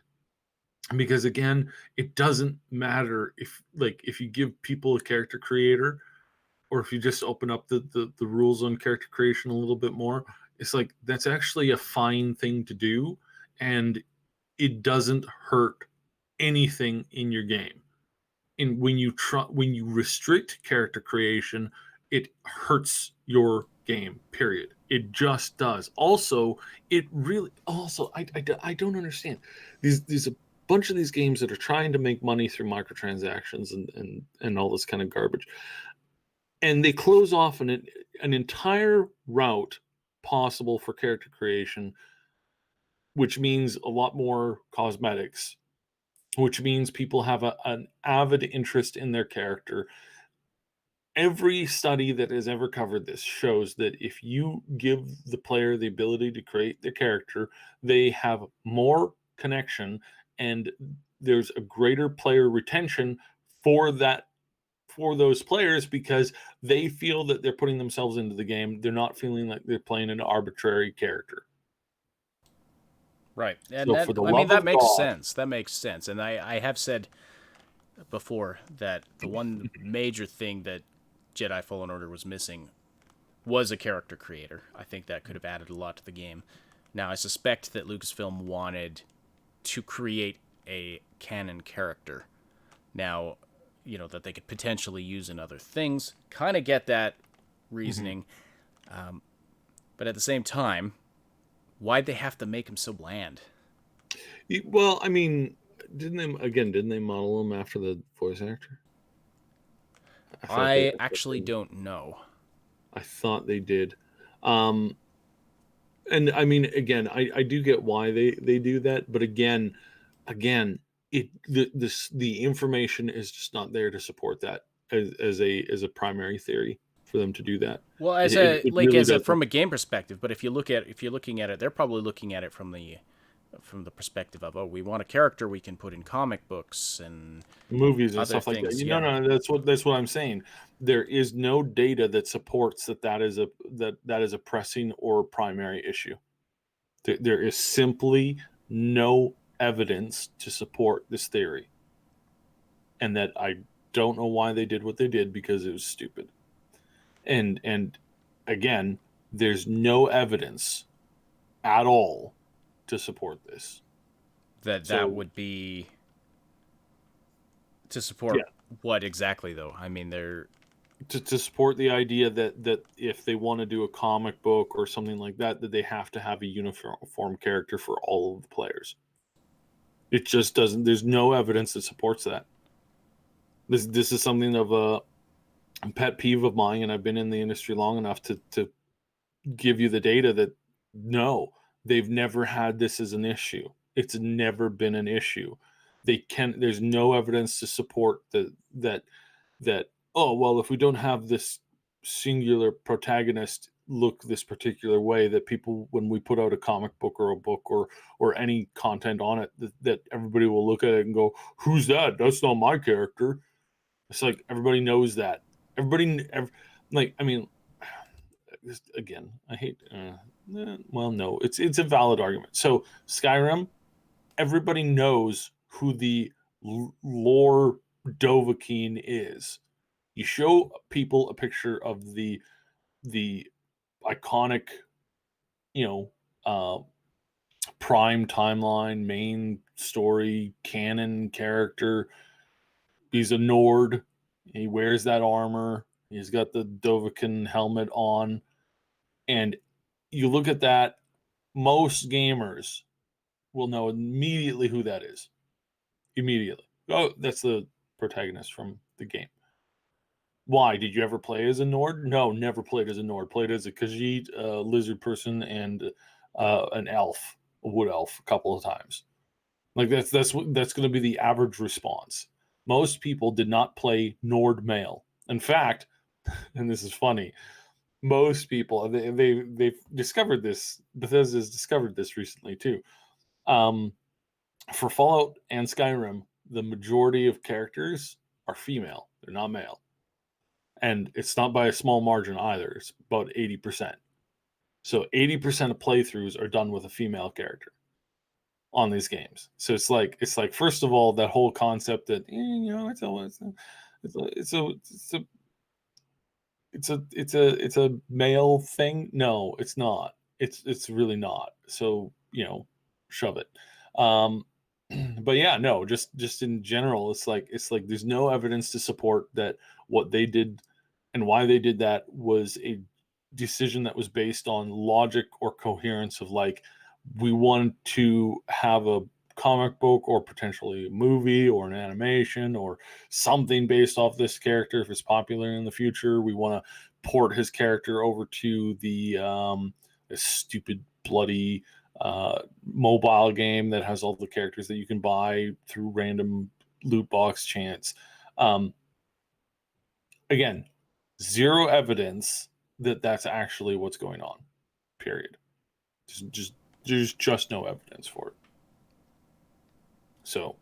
because again, it doesn't matter if you give people a character creator, or if you just open up the rules on character creation a little bit more. It's like that's actually a fine thing to do, and it doesn't hurt anything in your game. And when you restrict character creation, it hurts your game, period. It just does. Also, it really also I don't understand these a bunch of these games that are trying to make money through microtransactions and all this kind of garbage, and they close off an entire route possible for character creation, which means a lot more cosmetics, which means people have an avid interest in their character. Every study that has ever covered this shows that if you give the player the ability to create their character, they have more connection, and there's a greater player retention for those players, because they feel that they're putting themselves into the game. They're not feeling like they're playing an arbitrary character. right, and So that for the I mean love that of makes God, sense. That makes sense, and I have said before that the one major thing that Jedi Fallen Order was missing was a character creator. I think that could have added a lot to the game. Now, I suspect that Lucasfilm wanted to create a canon character. Now, that they could potentially use in other things. Kind of get that reasoning. But at the same time, why'd they have to make him so bland? well, I mean, didn't they model him after the voice actor? I actually don't know. I thought they did. Um, and I mean, again, I do get why they do that, but again, the information is just not there to support that as a primary theory for them to do that. Well, It really doesn't. from a game perspective, but if you're looking at it, they're probably looking at it from the perspective of, oh, we want a character we can put in comic books and Movies and other stuff like that. things. No, Yeah, no, that's what I'm saying. There is no data that supports that is a pressing or primary issue. There is simply no evidence to support this theory, and that I don't know why they did what they did, because it was stupid. And again, there's no evidence at all to support this. that So would be to yeah, support what exactly though? I mean, they're to support the idea that if they want to do a comic book or something like that, that they have to have a uniform character for all of the players. It just doesn't. There's no evidence that supports that. This is something of a pet peeve of mine, and I've been in the industry long enough to give you the data that no, they've never had this as an issue. It's never been an issue. There's no evidence to support that oh, well, if we don't have this singular protagonist look this particular way, that people, when we put out a comic book or a book or any content on it, that everybody will look at it and go, who's that? That's not my character. It's like everybody knows that. Like, I mean, again, I hate. Well, no, it's a valid argument. So Skyrim, everybody knows who the lore Dovahkiin is. You show people a picture of the iconic, you know, prime timeline, main story, canon character. He's a Nord. He wears that armor. He's got the Dovahkiin helmet on. And you look at that, most gamers will know immediately who that is. Immediately. Oh, that's the protagonist from the game. Why? Did you ever play as a Nord? No, never played as a Nord. Played as a Khajiit, a lizard person, and an elf, a wood elf, a couple of times. Like that's going to be the average response. Most people did not play Nord male. In fact, and this is funny, most people they've discovered this. Bethesda's discovered this recently too. For Fallout and Skyrim, the majority of characters are female. They're not male. And it's not by a small margin either. It's about 80%. So 80% of playthroughs are done with a female character on these games. So it's like first of all, that whole concept that it's a male thing. No, it's not. It's really not. So shove it. But yeah, no, just in general, it's like there's no evidence to support that what they did and why they did that was a decision that was based on logic or coherence of like we want to have a comic book or potentially a movie or an animation or something based off this character if it's popular in the future. We want to port his character over to the stupid bloody mobile game that has all the characters that you can buy through random loot box chance. Again, zero evidence that that's actually what's going on. Period. There's just no evidence for it. So,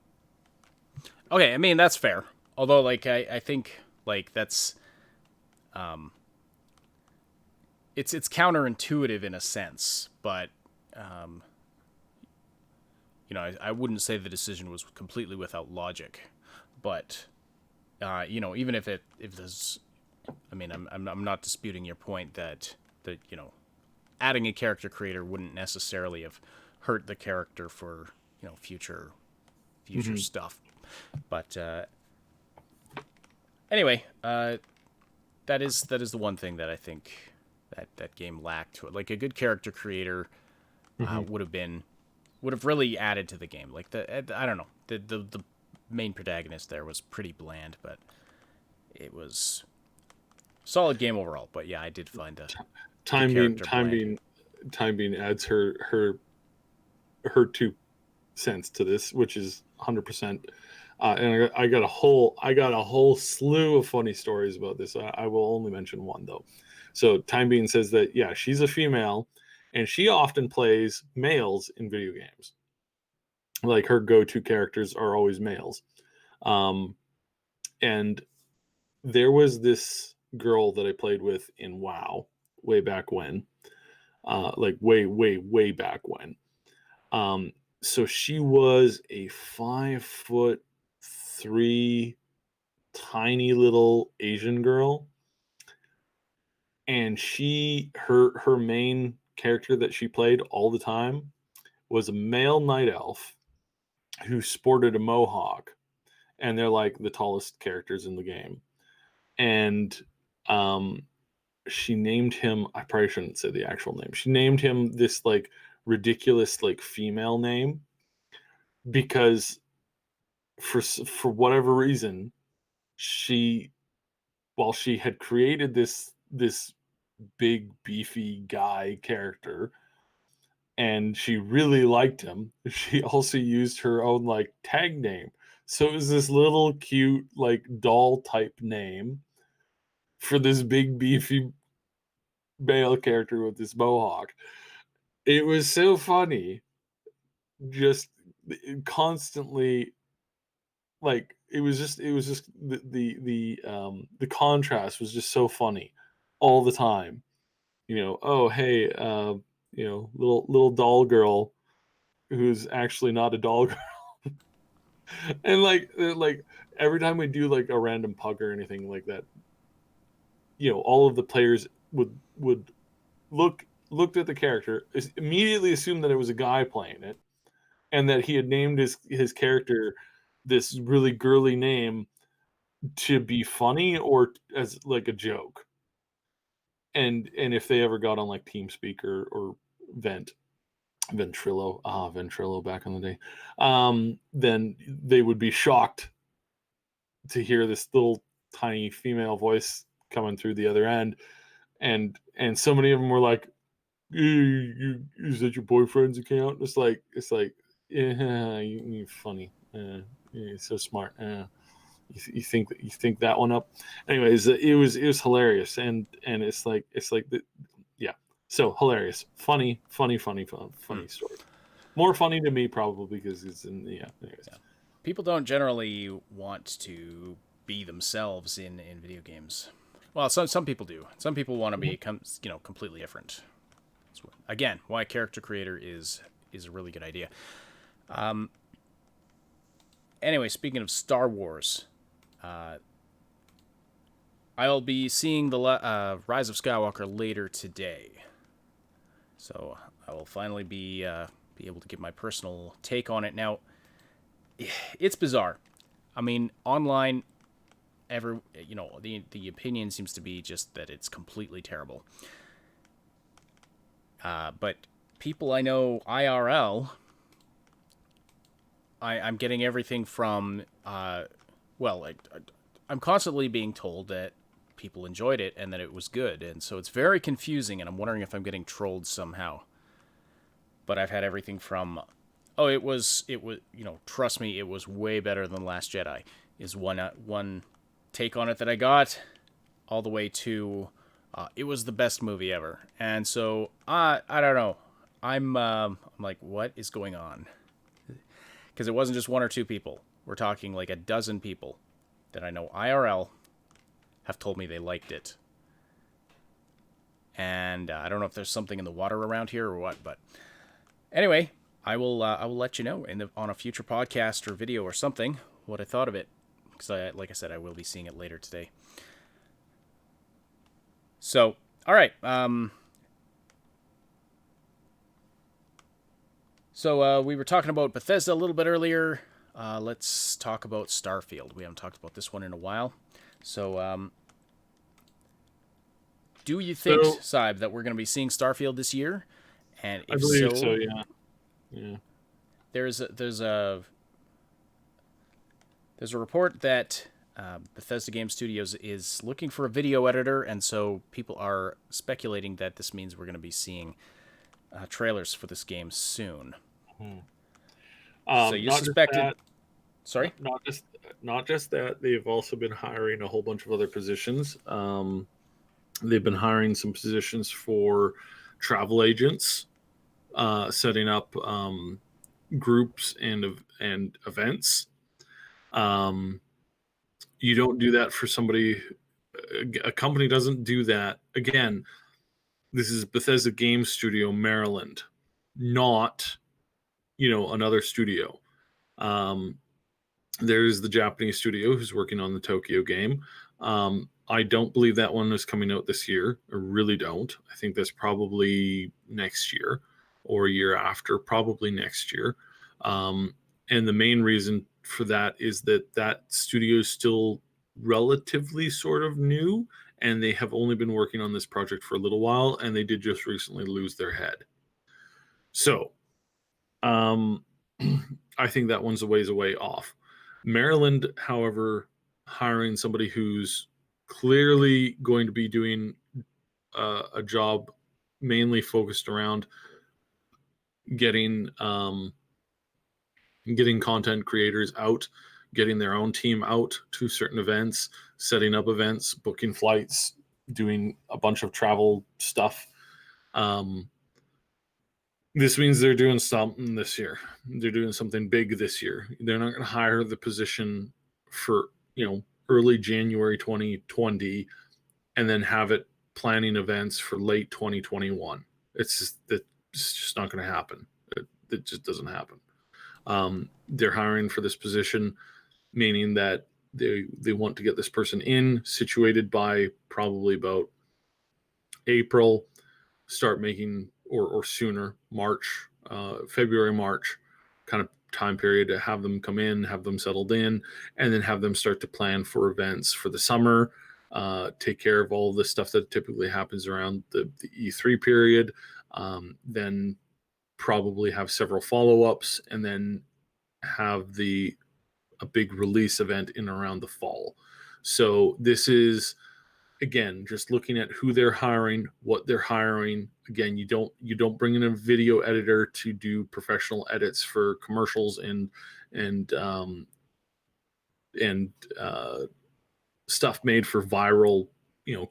okay, I mean that's fair. Although, like, I think like that's, it's counterintuitive in a sense, but I wouldn't say the decision was completely without logic, but even if there's, I mean, I'm not disputing your point that adding a character creator wouldn't necessarily have hurt the character for future stuff, but anyway, that is the one thing that I think that game lacked to it. Like a good character creator would have really added to the game. Like I don't know, the main protagonist there was pretty bland, but it was solid game overall. But yeah, I did find time being adds her 2 cents to this, which is 100%. And I got a whole slew of funny stories about this. I will only mention one though. So Time Being says that yeah, she's a female, and she often plays males in video games. Like her go-to characters are always males. And there was this girl that I played with in WoW way back when, like way back when. So she was a 5'3" tiny little Asian girl, and her main character that she played all the time was a male night elf who sported a mohawk, and they're like the tallest characters in the game. And she named him, I probably shouldn't say the actual name. She named him this like ridiculous like female name because for whatever reason, while she had created this big beefy guy character and she really liked him, she also used her own like tag name. So it was this little cute like doll type name for this big beefy male character with this mohawk. It was so funny, just constantly, like it was just the contrast was just so funny all the time. Oh hey, little doll girl who's actually not a doll girl. And like every time we do like a random pug or anything like that, all of the players would looked at the character, immediately assumed that it was a guy playing it, and that he had named his character this really girly name to be funny or as like a joke. And if they ever got on like TeamSpeak or Vent, Ventrilo back in the day, then they would be shocked to hear this little tiny female voice coming through the other end, and so many of them were like, is that your boyfriend's account? It's like, yeah, you're funny, you're so smart. You think that one up. Anyways, it was hilarious, and yeah. So hilarious, funny story. More funny to me probably because it's in Anyways. Yeah. People don't generally want to be themselves in video games. Well, some people do. Some people want to be completely different. Again, why character creator is a really good idea. Anyway, speaking of Star Wars, I'll be seeing the Rise of Skywalker later today, so I will finally be able to give my personal take on it. Now, it's bizarre. I mean, online, the opinion seems to be just that it's completely terrible. But people I know IRL, I'm getting everything from, I'm constantly being told that people enjoyed it and that it was good, and so it's very confusing, and I'm wondering if I'm getting trolled somehow. But I've had everything from, it was, trust me, it was way better than Last Jedi, is one take on it that I got, all the way to, it was the best movie ever. And so, I don't know. I'm like, what is going on? Because it wasn't just one or two people. We're talking like a dozen people that I know IRL have told me they liked it. And I don't know if there's something in the water around here or what, but anyway, I will let you know on a future podcast or video or something what I thought of it. Because like I said, I will be seeing it later today. So, all right. So we were talking about Bethesda a little bit earlier. Let's talk about Starfield. We haven't talked about this one in a while. So, do you think, Saib, that we're going to be seeing Starfield this year? And if I believe so, yeah. Yeah. There's a report that Bethesda Game Studios is looking for a video editor, and so people are speculating that this means we're going to be seeing trailers for this game soon. So you suspected? Sorry, not just that. They've also been hiring a whole bunch of other positions. They've been hiring some positions for travel agents, setting up groups and events. You don't do that for somebody. A company doesn't do that. Again, this is Bethesda Game Studio, Maryland, not another studio. There's the Japanese studio who's working on the Tokyo game. I don't believe that one is coming out this year. I really don't. I think that's probably next year or a year after, probably next year. And the main reason for that is that studio is still relatively sort of new, and they have only been working on this project for a little while, and they did just recently lose their head. So, I think that one's a ways away off. Maryland, however, hiring somebody who's clearly going to be doing a job mainly focused around getting content creators out, getting their own team out to certain events, setting up events, booking flights, doing a bunch of travel stuff. This means they're doing something this year. They're doing something big this year. They're not going to hire the position for, early January 2020 and then have it planning events for late 2021. It's just not going to happen. It just doesn't happen. They're hiring for this position, meaning that they want to get this person in, situated by probably about April, start making, or sooner, March, February, March kind of time period, to have them come in, have them settled in, and then have them start to plan for events for the summer, take care of all the stuff that typically happens around the E3 period, then probably have several follow-ups, and then have a big release event in around the fall. So this is, again, just looking at who they're hiring, what they're hiring. Again, you don't bring in a video editor to do professional edits for commercials and stuff made for viral,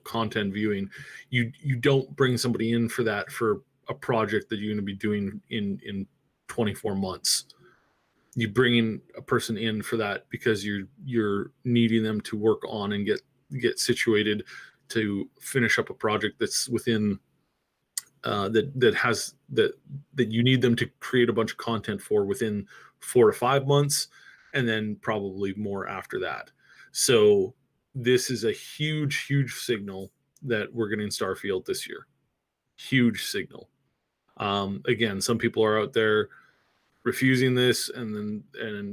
content viewing. You don't bring somebody in for that, for a project that you're going to be doing in 24 months. You bring in a person in for that because you're needing them to work on and get situated to finish up a project that's within that you need them to create a bunch of content for within 4 to 5 months, and then probably more after that. So this is a huge signal that we're getting Starfield this year. Huge signal. Again, some people are out there refusing this, and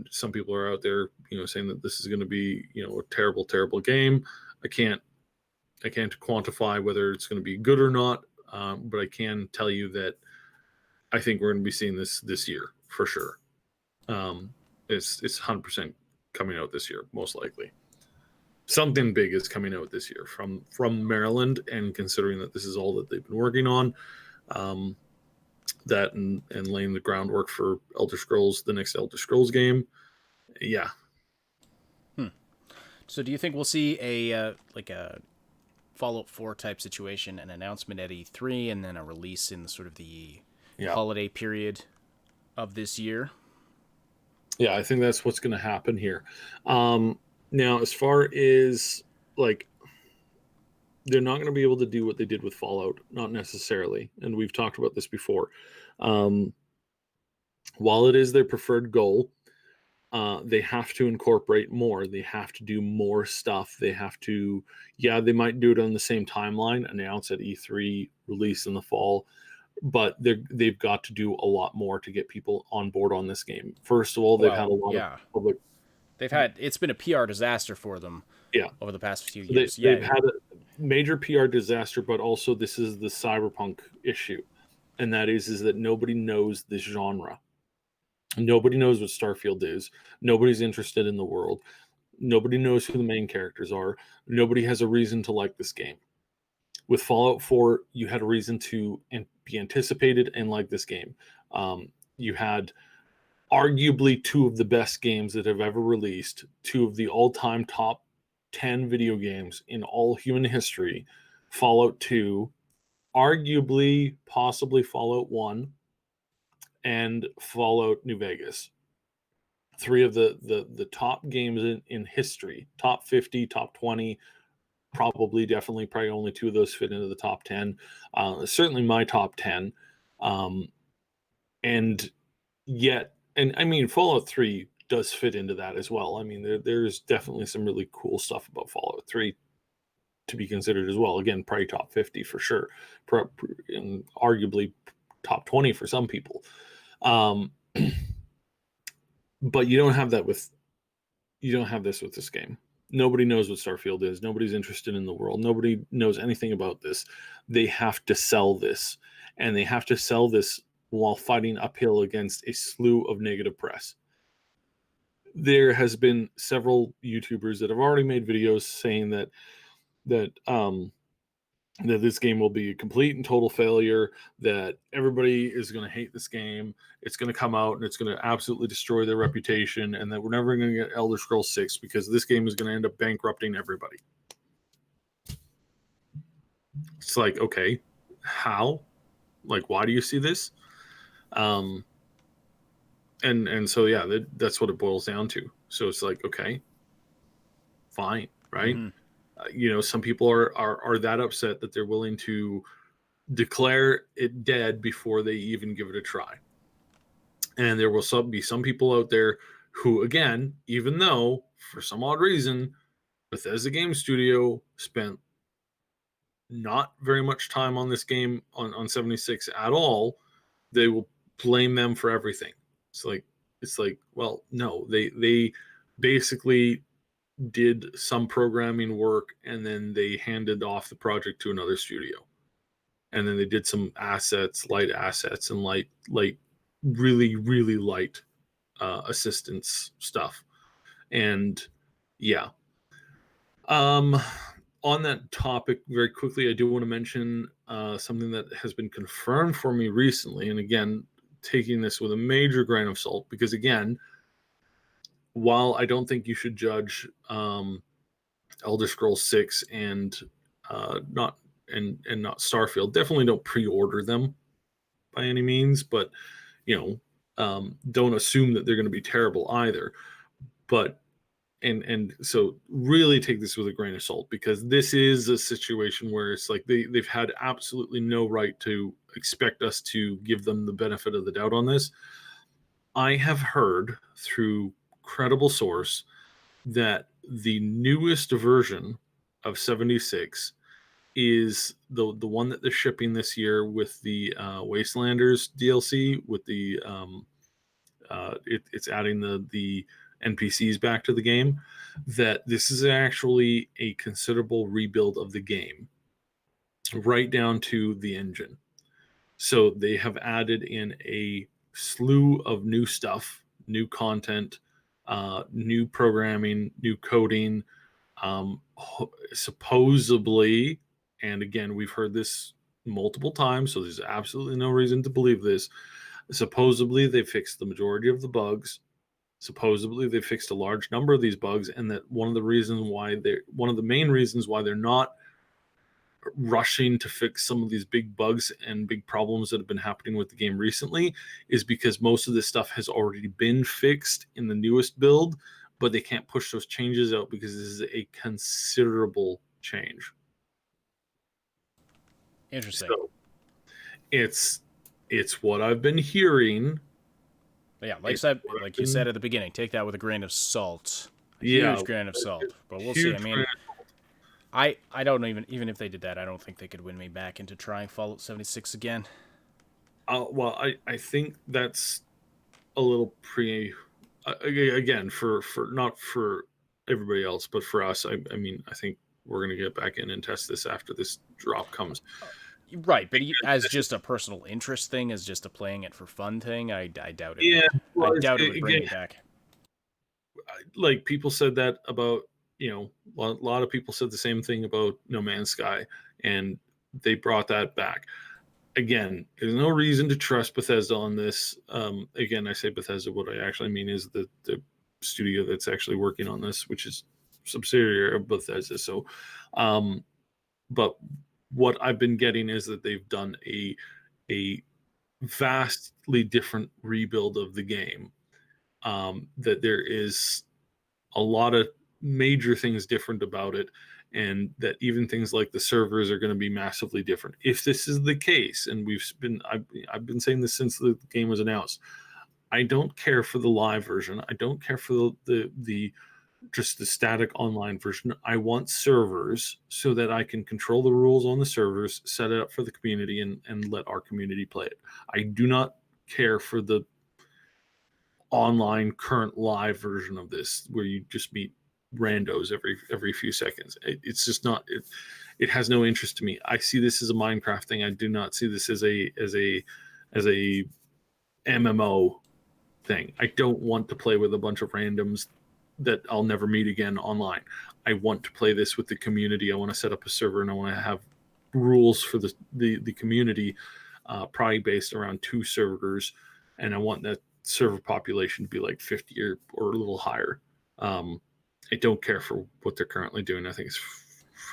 some people are out there, saying that this is going to be, a terrible game. I can't quantify whether it's going to be good or not, but I can tell you that I think we're going to be seeing this year for sure. It's 100% coming out this year, most likely. Something big is coming out this year from Maryland, and considering that this is all that they've been working on, that and laying the groundwork for the next Elder Scrolls game. Yeah. So do you think we'll see a Fallout 4 type situation, an announcement at E3, and then a release in sort of the holiday period of this year? Yeah, I think that's what's going to happen here. Now, as far as they're not going to be able to do what they did with Fallout, not necessarily, and we've talked about this before. While it is their preferred goal, they have to incorporate more. They have to do more stuff. They have to, they might do it on the same timeline, announce at E3, release in the fall, but they've got to do a lot more to get people on board on this game. First of all, they've had a lot of public. It's been a PR disaster for them. Over the past few years. They've had a major PR disaster, but also this is the Cyberpunk issue, and that is that nobody knows this genre. Nobody knows what Starfield is. Nobody's interested in the world. Nobody knows who the main characters are. Nobody has a reason to like this game. With Fallout 4, you had a reason to be anticipated and like this game. You had arguably two of the best games that have ever released, two of the all-time top 10 video games in all human history, Fallout 2, arguably, possibly Fallout 1, and Fallout New Vegas. Three of the top games in history, top 50, top 20, probably only two of those fit into the top 10. Certainly my top 10. And I mean, Fallout 3 does fit into that as well. I mean, there's definitely some really cool stuff about Fallout 3 to be considered as well. Again, probably top 50 for sure, and arguably top 20 for some people. But you don't have this with this game. Nobody knows what Starfield is. Nobody's interested in the world. Nobody knows anything about this. They have to sell this, and they have to sell this while fighting uphill against a slew of negative press. There has been several YouTubers that have already made videos saying that this game will be a complete and total failure, that everybody is going to hate this game, it's going to come out and it's going to absolutely destroy their reputation, and that we're never going to get Elder Scrolls 6 because this game is going to end up bankrupting everybody. It's like, okay, how? Why do you see this? And so that's what it boils down to. So it's like, okay, fine, right? Mm-hmm. Some people are that upset that they're willing to declare it dead before they even give it a try. And there will be some people out there who, again, even though for some odd reason Bethesda Game Studio spent not very much time on this game on 76 at all, they will blame them for everything. It's like, well, no, they basically did some programming work and then they handed off the project to another studio. And then they did some light assets and light really, really light assistance stuff. And yeah. Um, on that topic, very quickly, I do want to mention something that has been confirmed for me recently. And again, taking this with a major grain of salt, because again, while I don't think you should judge Elder Scrolls 6 not and not Starfield, definitely don't pre-order them by any means, but you don't assume that they're going to be terrible either. But so really take this with a grain of salt, because this is a situation where it's like they've had absolutely no right to expect us to give them the benefit of the doubt on this. I have heard through credible source that the newest version of 76 is the one that they're shipping this year with the Wastelanders DLC, with the it's adding the NPCs back to the game. That this is actually a considerable rebuild of the game, right down to the engine. So they have added in a slew of new stuff, new content, new programming, new coding. Supposedly, and again, we've heard this multiple times, so there's absolutely no reason to believe this. Supposedly, they fixed the majority of the bugs. Supposedly, they fixed a large number of these bugs, and that one of the main reasons why they're not rushing to fix some of these big bugs and big problems that have been happening with the game recently is because most of this stuff has already been fixed in the newest build, but they can't push those changes out because this is a considerable change. Interesting. So it's what I've been hearing. But yeah, like you said at the beginning, take that with a grain of salt. A Yeah, huge grain of salt. But we'll see. huge I mean, I don't even if they did that, I don't think they could win me back into trying Fallout 76 again. well, I think that's a little again, for not for everybody else, but for us. I mean, I think we're gonna get back in and test this after this drop comes. Right, but as just a personal interest thing, as just a playing it for fun thing, I doubt it Yeah, would. well, I doubt it would bring again, me back. like people said that about, a lot of people said the same thing about No Man's Sky, and they brought that back. Again, there's no reason to trust Bethesda on this. Again, I say Bethesda, what I actually mean is the studio that's actually working on this, which is subsidiary of Bethesda. So, but what I've been getting is that they've done a vastly different rebuild of the game. That there is a lot of major things different about it, and that even things like the servers are going to be massively different. If this is the case, and I've been saying this since the game was announced, I don't care for the live version. I don't care for the just the static online version. I want servers so that I can control the rules on the servers, set it up for the community, and let our community play it. I do not care for the online current live version of this where you just meet randos every few seconds. It's just not it has no interest to me. I see this as a Minecraft thing. I do not see this as a MMO thing. I don't want to play with a bunch of randoms that I'll never meet again online. I want to play this with the community. I want to set up a server, and I want to have rules for the community, probably based around 2 servers, and I want that server population to be like 50 or a little higher. I don't care for what they're currently doing. I think it's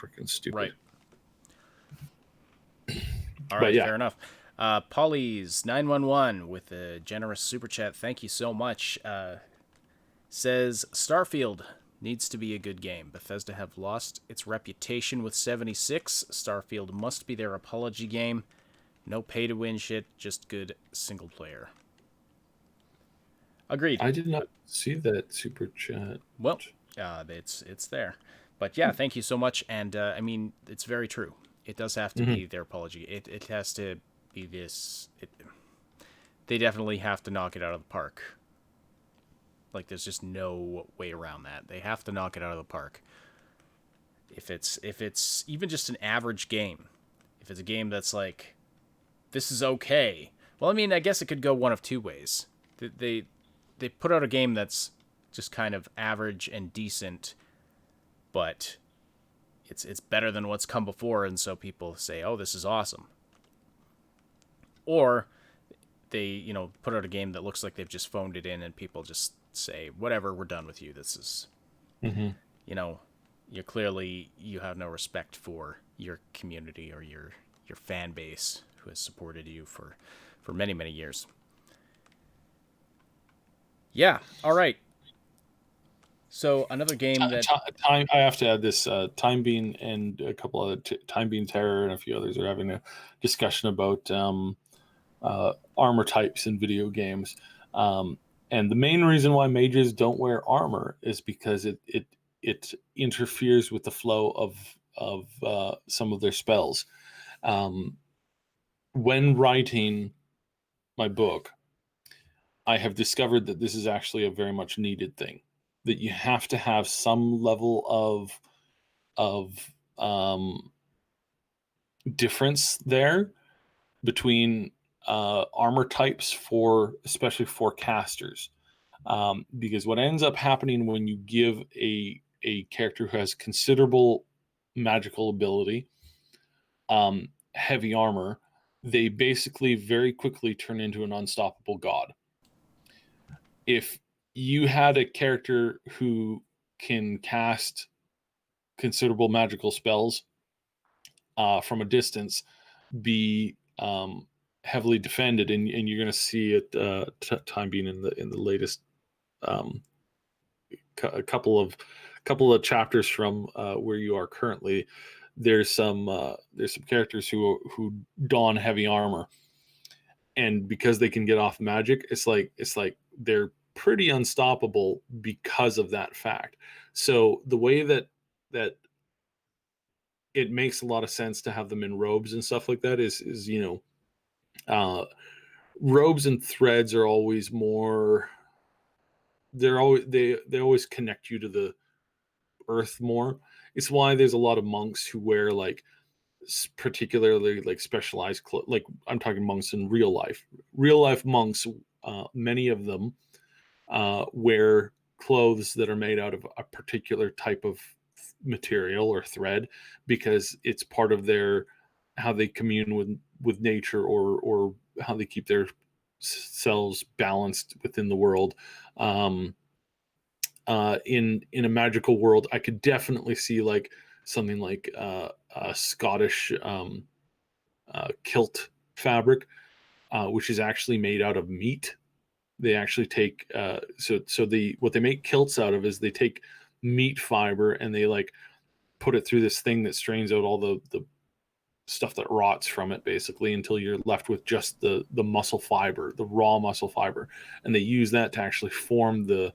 freaking stupid. Right. All right, yeah. fair enough. Polly's 911 with a generous super chat. Thank you so much. Says Starfield needs to be a good game. Bethesda have lost its reputation with 76. Starfield must be their apology game. No pay to win shit, just good single player. Agreed. I did not see that super chat. Well, it's there. But yeah, thank you so much. And I mean, it's very true. It does have to be their apology. It has to be this. They definitely have to knock it out of the park. Like, there's just no way around that. They have to knock it out of the park. If it's even just an average game, if it's a game that's like, this is okay. Well, I mean, I guess it could go one of two ways. They put out a game that's just kind of average and decent, but it's better than what's come before, and so people say, "Oh, this is awesome." Or they, put out a game that looks like they've just phoned it in, and people just say, "Whatever, we're done with you. This is, you have no respect for your community or your fan base who has supported you for many, many years." Yeah. All right. So another game that Time. I have to add this. Time Bean and a couple of Time Bean Terror and a few others are having a discussion about armor types in video games. And the main reason why mages don't wear armor is because it interferes with the flow of some of their spells. When writing my book, I have discovered that this is actually a very much needed thing. That you have to have some level of difference there between armor types especially for casters, because what ends up happening when you give a character who has considerable magical ability heavy armor, they basically very quickly turn into an unstoppable god. If you had a character who can cast considerable magical spells from a distance, be heavily defended, and you're going to see it time being in the latest a couple of chapters from where you are currently. There's some characters who don heavy armor, and because they can get off magic, it's like they're pretty unstoppable because of that fact. So the way that it makes a lot of sense to have them in robes and stuff like that is robes and threads are always more, they always connect you to the earth more. It's why there's a lot of monks who wear like particularly like specialized clothes. Like I'm talking monks in real life monks, many of them wear clothes that are made out of a particular type of material or thread, because it's part of their how they commune with nature, or how they keep their selves balanced within the world. In a magical world, I could definitely see like something like a Scottish kilt fabric, which is actually made out of meat. They actually take what they make kilts out of is they take meat fiber and they like put it through this thing that strains out all the stuff that rots from it, basically, until you're left with just the muscle fiber, the raw muscle fiber, and they use that to actually form the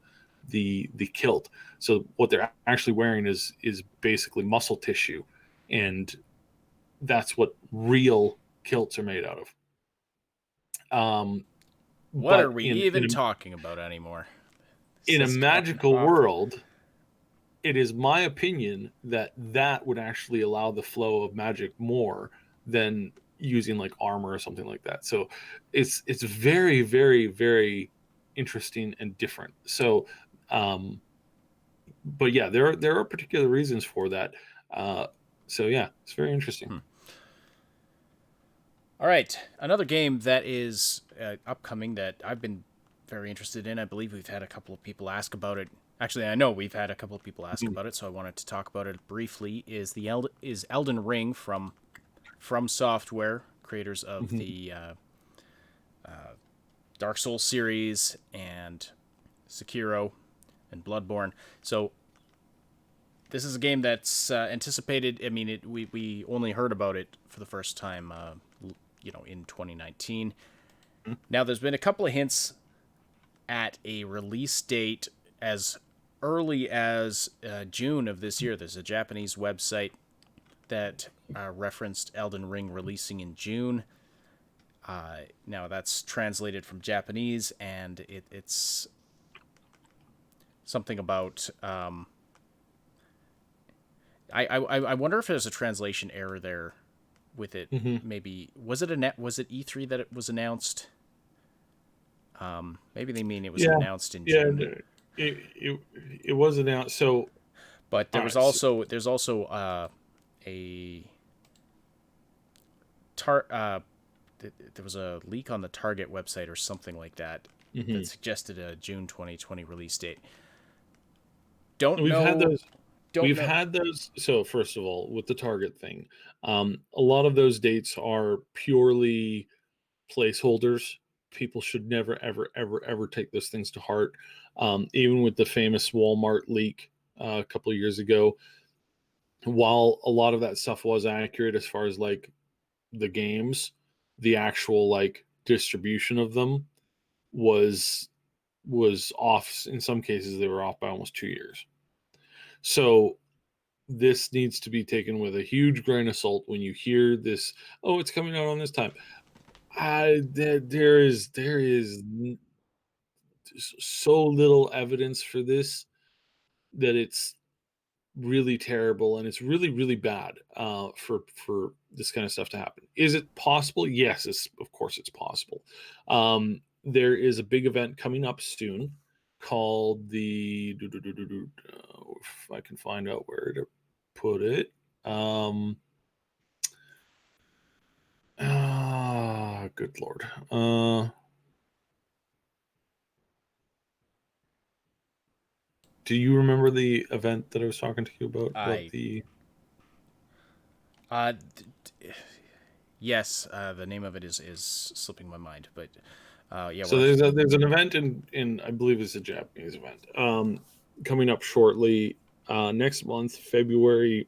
kilt. So what they're actually wearing is basically muscle tissue, and that's what real kilts are made out of. what are we even talking about anymore? In a magical world, it is my opinion that would actually allow the flow of magic more than using like armor or something like that. So it's very, very, very interesting and different. So, but yeah, there are particular reasons for that. So yeah, it's very interesting. All right, another game that is upcoming that I've been very interested in. I believe we've had a couple of people ask about it. Actually, I know we've had a couple of people ask about it, so I wanted to talk about it briefly. Is Elden Ring from Software, creators of the Dark Souls series and Sekiro and Bloodborne. So this is a game that's anticipated. I mean, we only heard about it for the first time, in 2019. Now, there's been a couple of hints at a release date as early as June of this year. There's a Japanese website that referenced Elden Ring releasing in June. Now, that's translated from Japanese, and it's something about... I wonder if there's a translation error there with it. Maybe was it E3 that it was announced? Maybe they mean it was Yeah, announced in yeah. June. It was announced. So, But all right. So, there's also a there was a leak on the Target website or something like that that mhm. suggested a June 2020 release date. Don't We've had know. those. Don't We've know. had those. So, first of all, with the Target thing, a lot of those dates are purely placeholders. People should never, ever, ever, ever take those things to heart. Even with the famous Walmart leak a couple of years ago, while a lot of that stuff was accurate as far as like the games, the actual like distribution of them was off. In some cases, they were off by almost 2 years. So this needs to be taken with a huge grain of salt when you hear this. Oh, it's coming out on this time. There is so little evidence for this that it's really terrible and it's really really bad for this kind of stuff to happen. Is it possible? Yes, of course it's possible. There is a big event coming up soon called the if I can find out where to put it. Good lord. Do you remember the event that I was talking to you about? About I the uh, yes, the name of it is slipping my mind, but yeah, So what? there's an event in I believe it's a Japanese event coming up shortly next month, February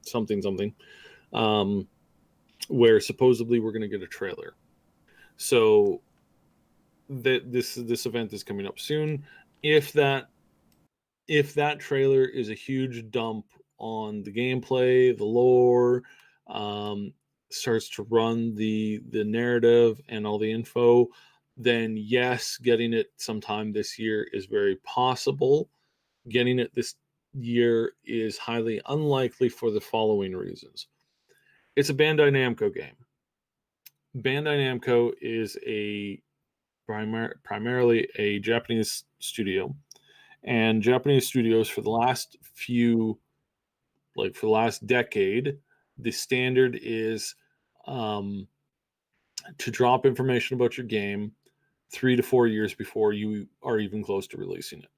something something, um, where supposedly we're going to get a trailer. So that this event is coming up soon. If that if that trailer is a huge dump on the gameplay, the lore, um, starts to run the narrative and all the info, then yes, getting it sometime this year is very possible. Getting it this year is highly unlikely for the following reasons. It's a Bandai Namco game. Bandai Namco is a primarily a Japanese studio, and Japanese studios for the last few like for the last decade, the standard is um, to drop information about your game 3 to 4 years before you are even close to releasing it.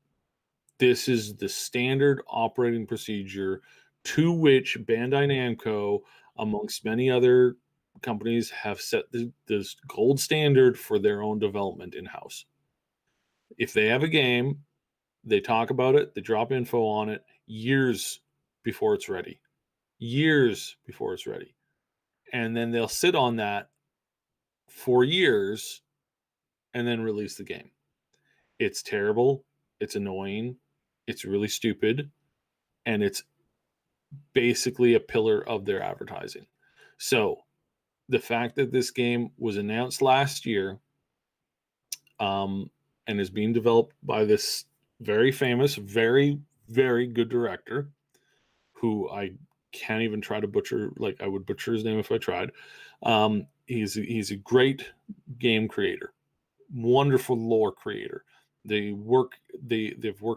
This is the standard operating procedure to which Bandai Namco, amongst many other companies, have set this gold standard for their own development in house. If they have a game, they talk about it, they drop info on it years before it's ready. Years before it's ready. And then they'll sit on that for years and then release the game. It's terrible. It's annoying. It's really stupid. And it's basically a pillar of their advertising. So the fact that this game was announced last year and is being developed by this very famous, very, very good director who I can't even try to butcher, like I would butcher his name if I tried. He's a great game creator, wonderful lore creator. They've worked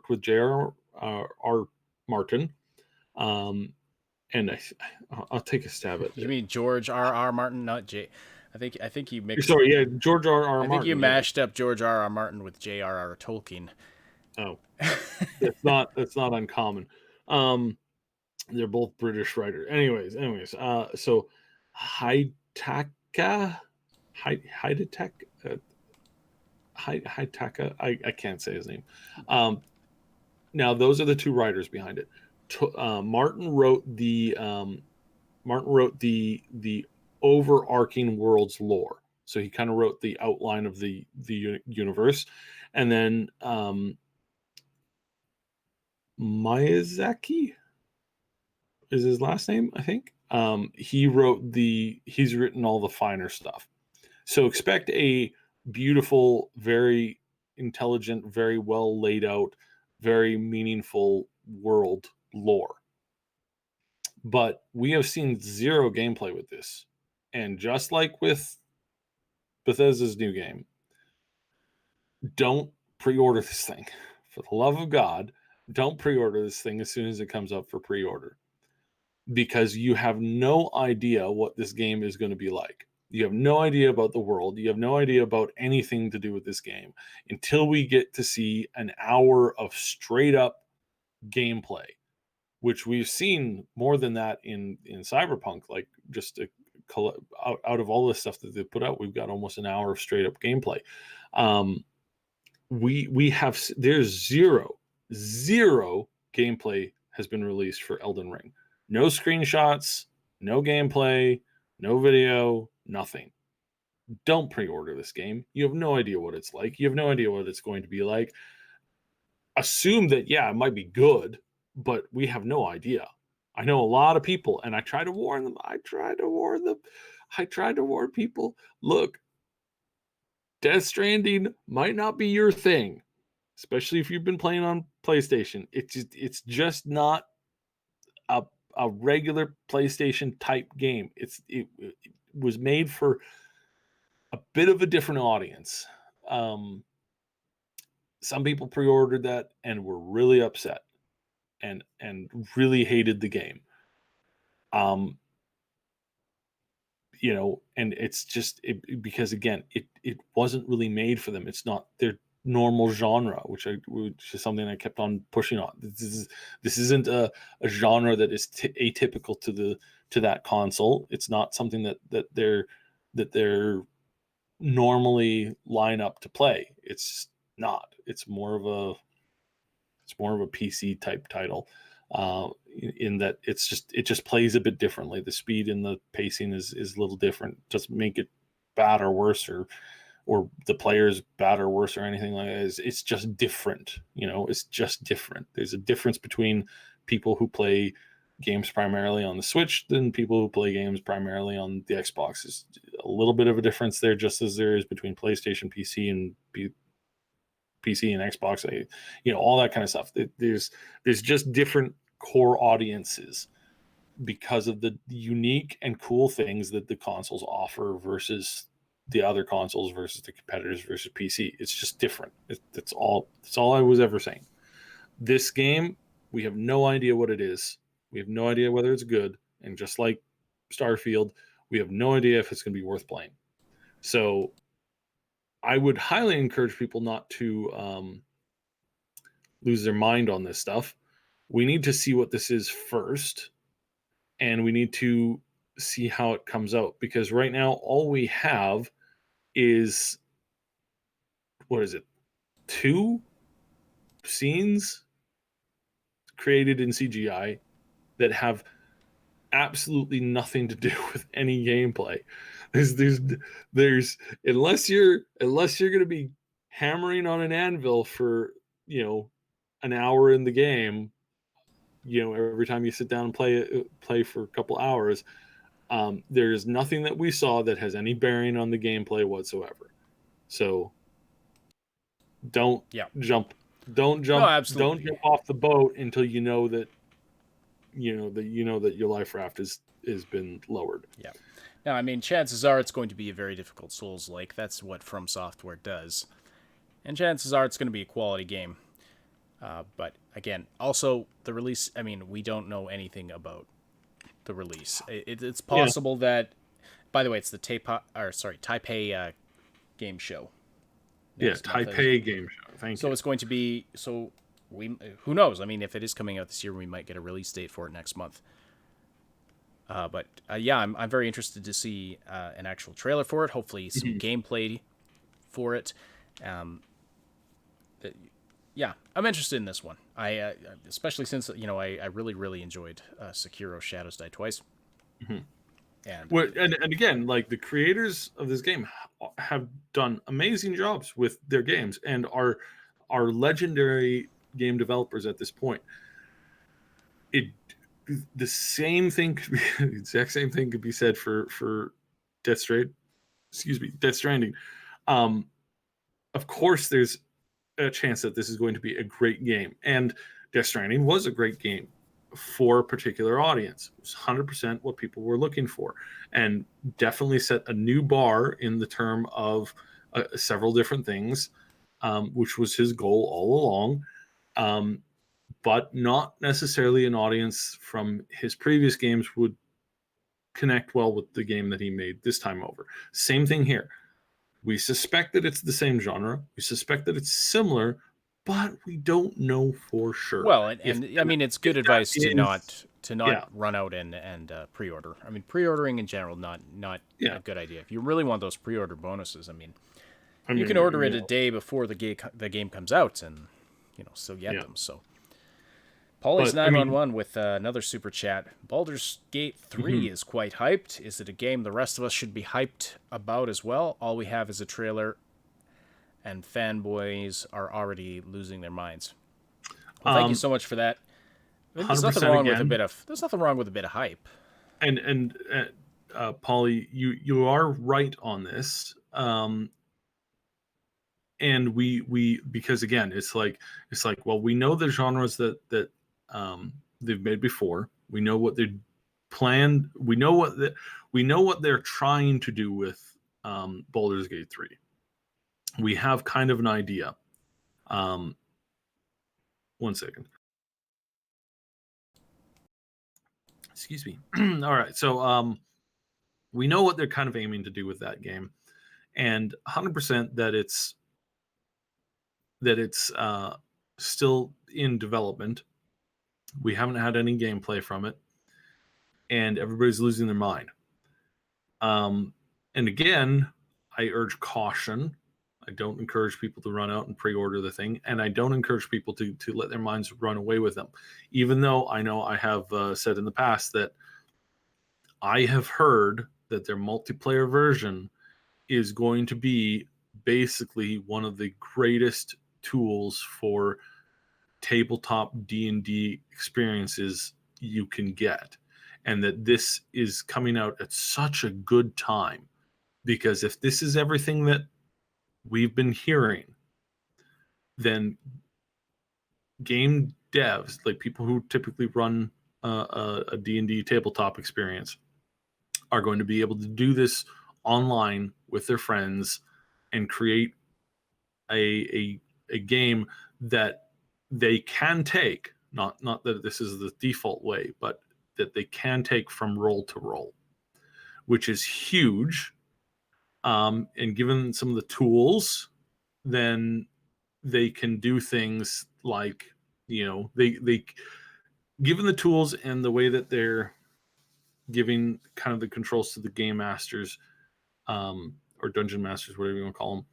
with J.R.R. Martin, um, and I'll take a stab at You it. mean George R. R. Martin, not J? I think you mixed. Sorry, yeah, George R.R. I think you Martin. Yeah. mashed up George R. R. Martin with J.R.R. Tolkien. Oh, that's not uncommon. Um, they're both British writers. Anyways. So Hidetaka, Hidetaka, Hidetaka. I can't say his name. Now those are the two writers behind it. Martin wrote the overarching world's lore. So he kind of wrote the outline of the universe, and then Miyazaki is his last name, I think. He's written all the finer stuff. So expect a beautiful, very intelligent, very well laid out, very meaningful world lore. But we have seen zero gameplay with this. And just like with Bethesda's new game, don't pre-order this thing. For the love of God, don't pre-order this thing as soon as it comes up for pre-order, because you have no idea what this game is going to be like. You have no idea about the world. You have no idea about anything to do with this game until we get to see an hour of straight up gameplay, which we've seen more than that in Cyberpunk. Like, just out of all the stuff that they put out, we've got almost an hour of straight up gameplay. We have, there's zero gameplay has been released for Elden Ring. No screenshots, no gameplay, no video, nothing. Don't pre-order this game. You have no idea what it's like. You have no idea what it's going to be like. Assume that, yeah, it might be good, but we have no idea. I know a lot of people, and I try to warn them. I tried to warn people. Look, Death Stranding might not be your thing, especially if you've been playing on PlayStation. It's just not a regular PlayStation type game. It was made for a bit of a different audience. Some people pre-ordered that and were really upset and really hated the game. And it's just because, again, it wasn't really made for them. It's not their normal genre, which is something I kept on pushing on. This isn't a genre that is atypical to that console. It's not something that they're normally line up to play. It's not. It's more of a PC type title. In that it just plays a bit differently. The speed and the pacing is a little different. Doesn't make it bad or worse, or the players bad or worse or anything like that. It's just different. It's just different. There's a difference between people who play games primarily on the Switch than people who play games primarily on the Xbox. There's a little bit of a difference there, just as there is between PlayStation, PC, and PC and Xbox, all that kind of stuff. There's just different core audiences because of the unique and cool things that the consoles offer versus the other consoles versus the competitors versus PC. It's just different. That's all I was ever saying. This game, we have no idea what it is. We have no idea whether it's good. And just like Starfield, we have no idea if it's going to be worth playing. So I would highly encourage people not to lose their mind on this stuff. We need to see what this is first, and we need to see how it comes out, because right now all we have is, what is it, 2 scenes created in CGI that have absolutely nothing to do with any gameplay. There's unless you're going to be hammering on an anvil for an hour in the game, every time you sit down and play for a couple hours, there is nothing that we saw that has any bearing on the gameplay whatsoever. So don't jump No, absolutely. don't jump off the boat until you know that your life raft has been lowered. Yeah. Now, I mean, chances are it's going to be a very difficult Souls-like. That's what From Software does. And chances are it's going to be a quality game. But again, also the release, I mean, we don't know anything about the release. It's possible that, by the way, it's the Taipei game show. Taipei game show. Thank you. So it's going to be, who knows? I mean, if it is coming out this year, we might get a release date for it next month. But I'm very interested to see an actual trailer for it. Hopefully, some gameplay for it. I'm interested in this one. I especially since I really, really enjoyed Sekiro: Shadows Die Twice. And again, like, the creators of this game have done amazing jobs with their games and are legendary game developers at this point. The exact same thing could be said for Death Stranding. Of course, there's a chance that this is going to be a great game, and Death Stranding was a great game for a particular audience. It was 100% what people were looking for, and definitely set a new bar in the term of several different things. which was his goal all along, but not necessarily an audience from his previous games would connect well with the game that he made this time over. Same thing here. We suspect that it's the same genre. We suspect that it's similar, but we don't know for sure. Well, and I mean, it's good advice to not yeah. run out and pre-order. I mean, pre-ordering in general not Yeah. a good idea. If you really want those pre-order bonuses, I mean, you can order it a day before the game comes out, and still get them. So, Polly's 911 with another super chat. Baldur's Gate 3 is quite hyped. Is it a game the rest of us should be hyped about as well? All we have is a trailer, and fanboys are already losing their minds. Well, thank you so much for that. There's nothing wrong with a bit of hype. And Polly, you are right on this. And we because again, it's like well, we know the genres that they've made before. We know what they planned. We know what they're trying to do with Baldur's Gate 3. We have kind of an idea. 1 second. Excuse me. All right. So we know what they're kind of aiming to do with that game, and 100% that it's still in development. We haven't had any gameplay from it, and everybody's losing their mind. And again, I urge caution. I don't encourage people to run out and pre-order the thing, and I don't encourage people to let their minds run away with them. Even though I know I have said in the past that I have heard that their multiplayer version is going to be basically one of the greatest tools for tabletop D&D experiences you can get, and that this is coming out at such a good time, because if this is everything that we've been hearing, then game devs, like people who typically run a D&D tabletop experience, are going to be able to do this online with their friends and create a game that they can take, not that this is the default way, but that they can take from role to role, which is huge. And given some of the tools, then they can do things like, they given the tools and the way that they're giving kind of the controls to the game masters, or dungeon masters, whatever you want to call them,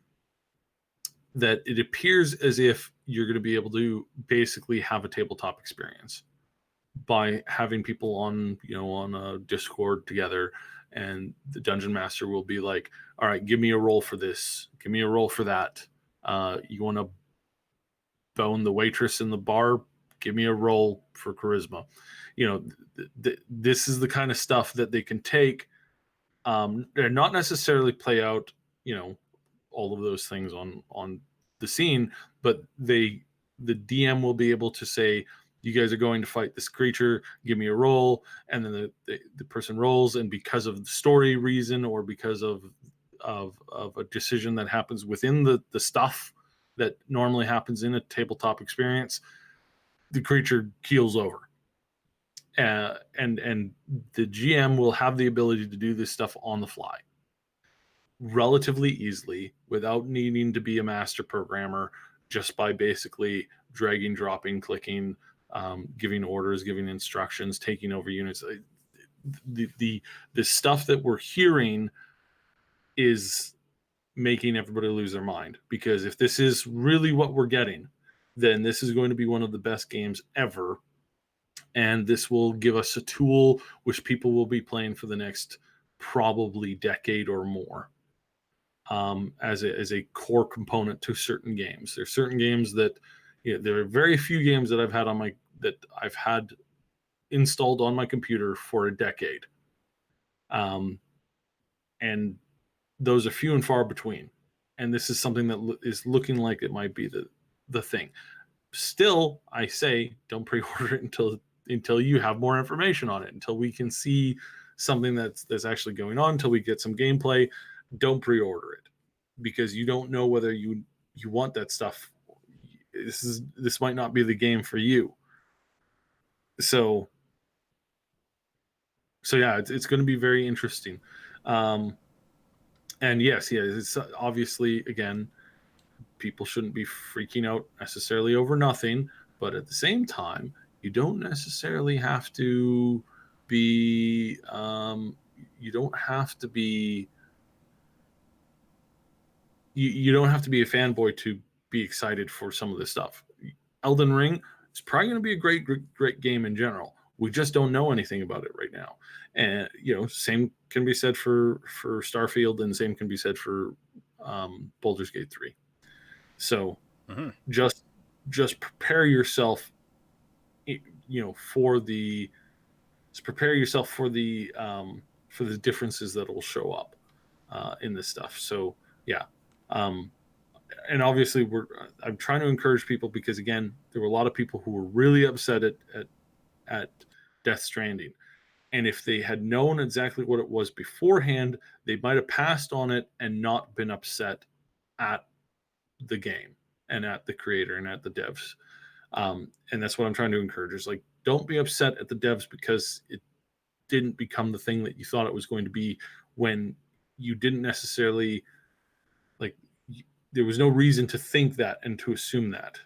that it appears as if you're going to be able to basically have a tabletop experience by having people on a Discord together, and the dungeon master will be like, all right, give me a roll for this, give me a roll for that. You want to bone the waitress in the bar, give me a roll for charisma. This is the kind of stuff that they can take, and not necessarily play out all of those things on the scene, but the DM will be able to say, you guys are going to fight this creature, give me a roll, and then the person rolls, and because of the story reason, or because of a decision that happens within the stuff that normally happens in a tabletop experience, the creature keels over. And the GM will have the ability to do this stuff on the fly relatively easily, without needing to be a master programmer, just by basically dragging, dropping, clicking, giving orders, giving instructions, taking over units. The stuff that we're hearing is making everybody lose their mind, because if this is really what we're getting, then this is going to be one of the best games ever, and this will give us a tool which people will be playing for the next probably decade or more, as a core component to certain games. There's certain games that there are very few games that I've had installed on my computer for a decade, and those are few and far between. And this is something that is looking like it might be the thing. Still, I say don't pre-order it until you have more information on it, until we can see something that's actually going on, until we get some gameplay. Don't pre-order it, because you don't know whether you you want that stuff, this might not be the game for you. So yeah, it's going to be very interesting. And yes, it's obviously, again, people shouldn't be freaking out necessarily over nothing, but at the same time, you don't necessarily have to be you don't have to be you don't have to be a fanboy to be excited for some of this stuff. Elden Ring is probably going to be a great game in general. We just don't know anything about it right now. And same can be said for Starfield, and same can be said for Baldur's Gate 3. So just prepare yourself, for the differences that will show up in this stuff. So yeah, and obviously I'm trying to encourage people, because again, there were a lot of people who were really upset at Death Stranding. And if they had known exactly what it was beforehand, they might have passed on it and not been upset at the game and at the creator and at the devs. And that's what I'm trying to encourage, is like, don't be upset at the devs because it didn't become the thing that you thought it was going to be, when you didn't necessarily, like, there was no reason to think that and to assume that.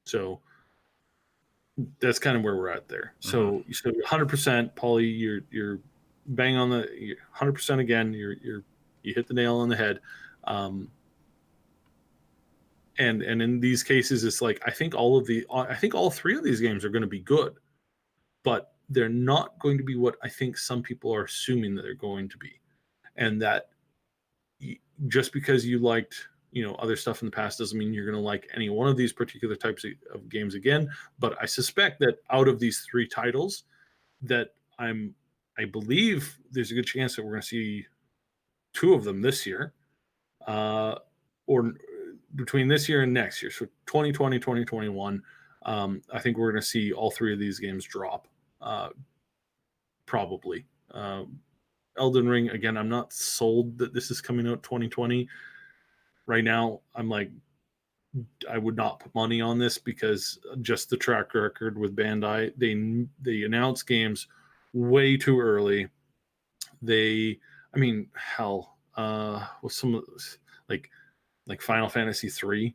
So that's kind of where we're at there. So 100%, Paulie, you're bang on the 100% again. You hit the nail on the head. And in these cases, it's like, I think all three of these games are going to be good, but they're not going to be what I think some people are assuming that they're going to be. And that just because you liked other stuff in the past doesn't mean you're going to like any one of these particular types of games again. But I suspect that out of these three titles, that I believe there's a good chance that we're going to see two of them this year, or between this year and next year. So 2020, 2021, I think we're going to see all three of these games drop, probably. Elden Ring, again, I'm not sold that this is coming out 2020. Right now, I'm like, I would not put money on this, because just the track record with Bandai, they announce games way too early. Hell, with some of those, like Final Fantasy 3,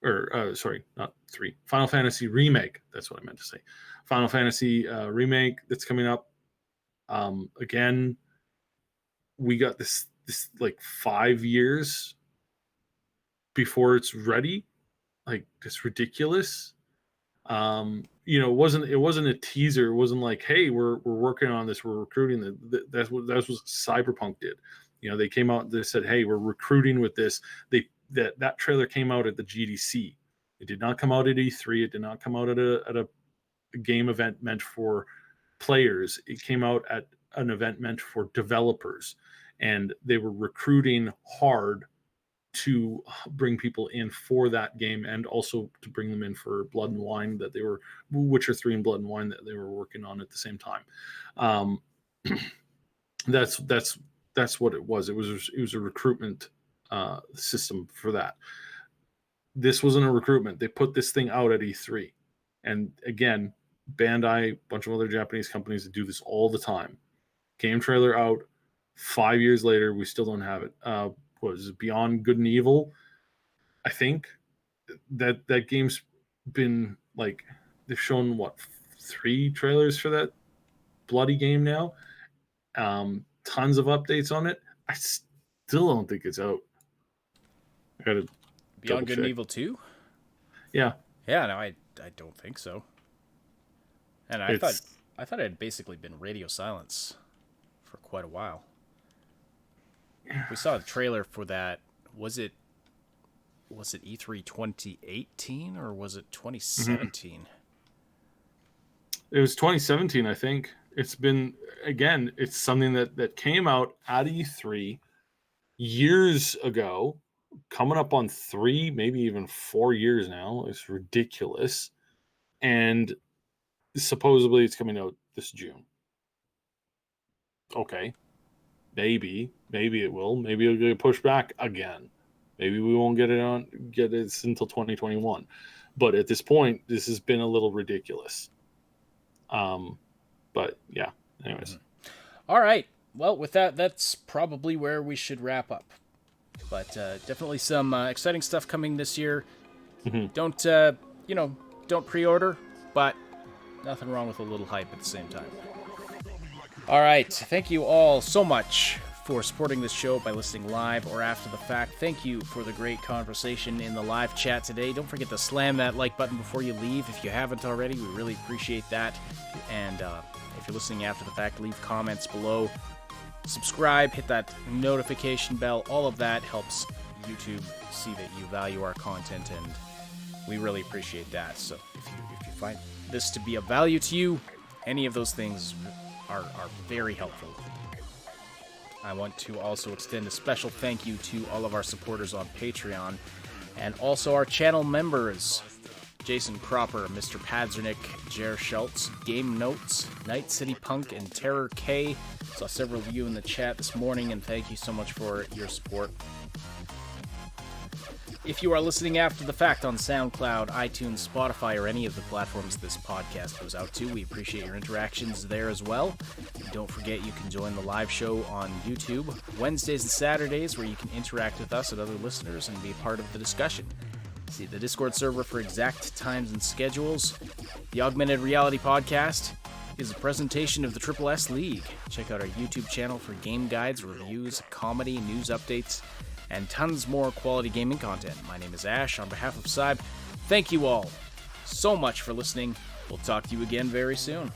or sorry, not 3, Final Fantasy Remake. That's what I meant to say. Final Fantasy Remake that's coming up. Again, we got this like 5 years before it's ready. Like, it's ridiculous. It wasn't a teaser. It wasn't like, hey, we're working on this, we're recruiting. That's what Cyberpunk did. They came out and they said, hey, we're recruiting with this. That trailer came out at the GDC. It did not come out at E3. It did not come out at a game event meant for players. It came out at an event meant for developers, and they were recruiting hard to bring people in for that game, and also to bring them in for Blood and Wine, that they were Witcher 3 and Blood and Wine that they were working on at the same time. That's what it was. It was a recruitment system for that. This wasn't a recruitment. They put this thing out at E3, and again, Bandai, a bunch of other Japanese companies that do this all the time. Game trailer out, 5 years later, we still don't have it. Was Beyond Good and Evil? I think that game's been like, they've shown 3 trailers for that bloody game now. Tons of updates on it. I still don't think it's out. I gotta Beyond Good and Evil 2? Yeah. Yeah, no, I don't think so. And I thought it had basically been radio silence for quite a while. We saw a trailer for that. Was it E3 2018 or was it 2017? It was 2017, I think. It's been, again, it's something that came out at E3 years ago, coming up on 3, maybe even 4 years now. It's ridiculous. And supposedly it's coming out this June. Okay. Maybe it will. Maybe it'll get pushed back again. Maybe we won't get it until 2021. But at this point, this has been a little ridiculous. But yeah, anyways. All right. Well, with that, that's probably where we should wrap up. But definitely some exciting stuff coming this year. Don't pre-order, but nothing wrong with a little hype at the same time. All right. Thank you all so much for supporting this show by listening live or after the fact. Thank you for the great conversation in the live chat today. Don't forget to slam that like button before you leave if you haven't already. We really appreciate that. And if you're listening after the fact, leave comments below. Subscribe, hit that notification bell. All of that helps YouTube see that you value our content, and we really appreciate that. So if you find this to be of value to you, any of those things are very helpful. I want to also extend a special thank you to all of our supporters on Patreon, and also our channel members: Jason Cropper, Mr. Padzernick, Jer Schultz, Game Notes, Night City Punk, and Terror K. Saw several of you in the chat this morning, and thank you so much for your support. If you are listening after the fact on SoundCloud, iTunes, Spotify, or any of the platforms this podcast goes out to, we appreciate your interactions there as well. And don't forget you can join the live show on YouTube Wednesdays and Saturdays, where you can interact with us and other listeners and be a part of the discussion. See the Discord server for exact times and schedules. The Augmented Reality Podcast is a presentation of the Triple S League. Check out our YouTube channel for game guides, reviews, comedy, news updates, and tons more quality gaming content. My name is Ash. On behalf of Cyb, thank you all so much for listening. We'll talk to you again very soon.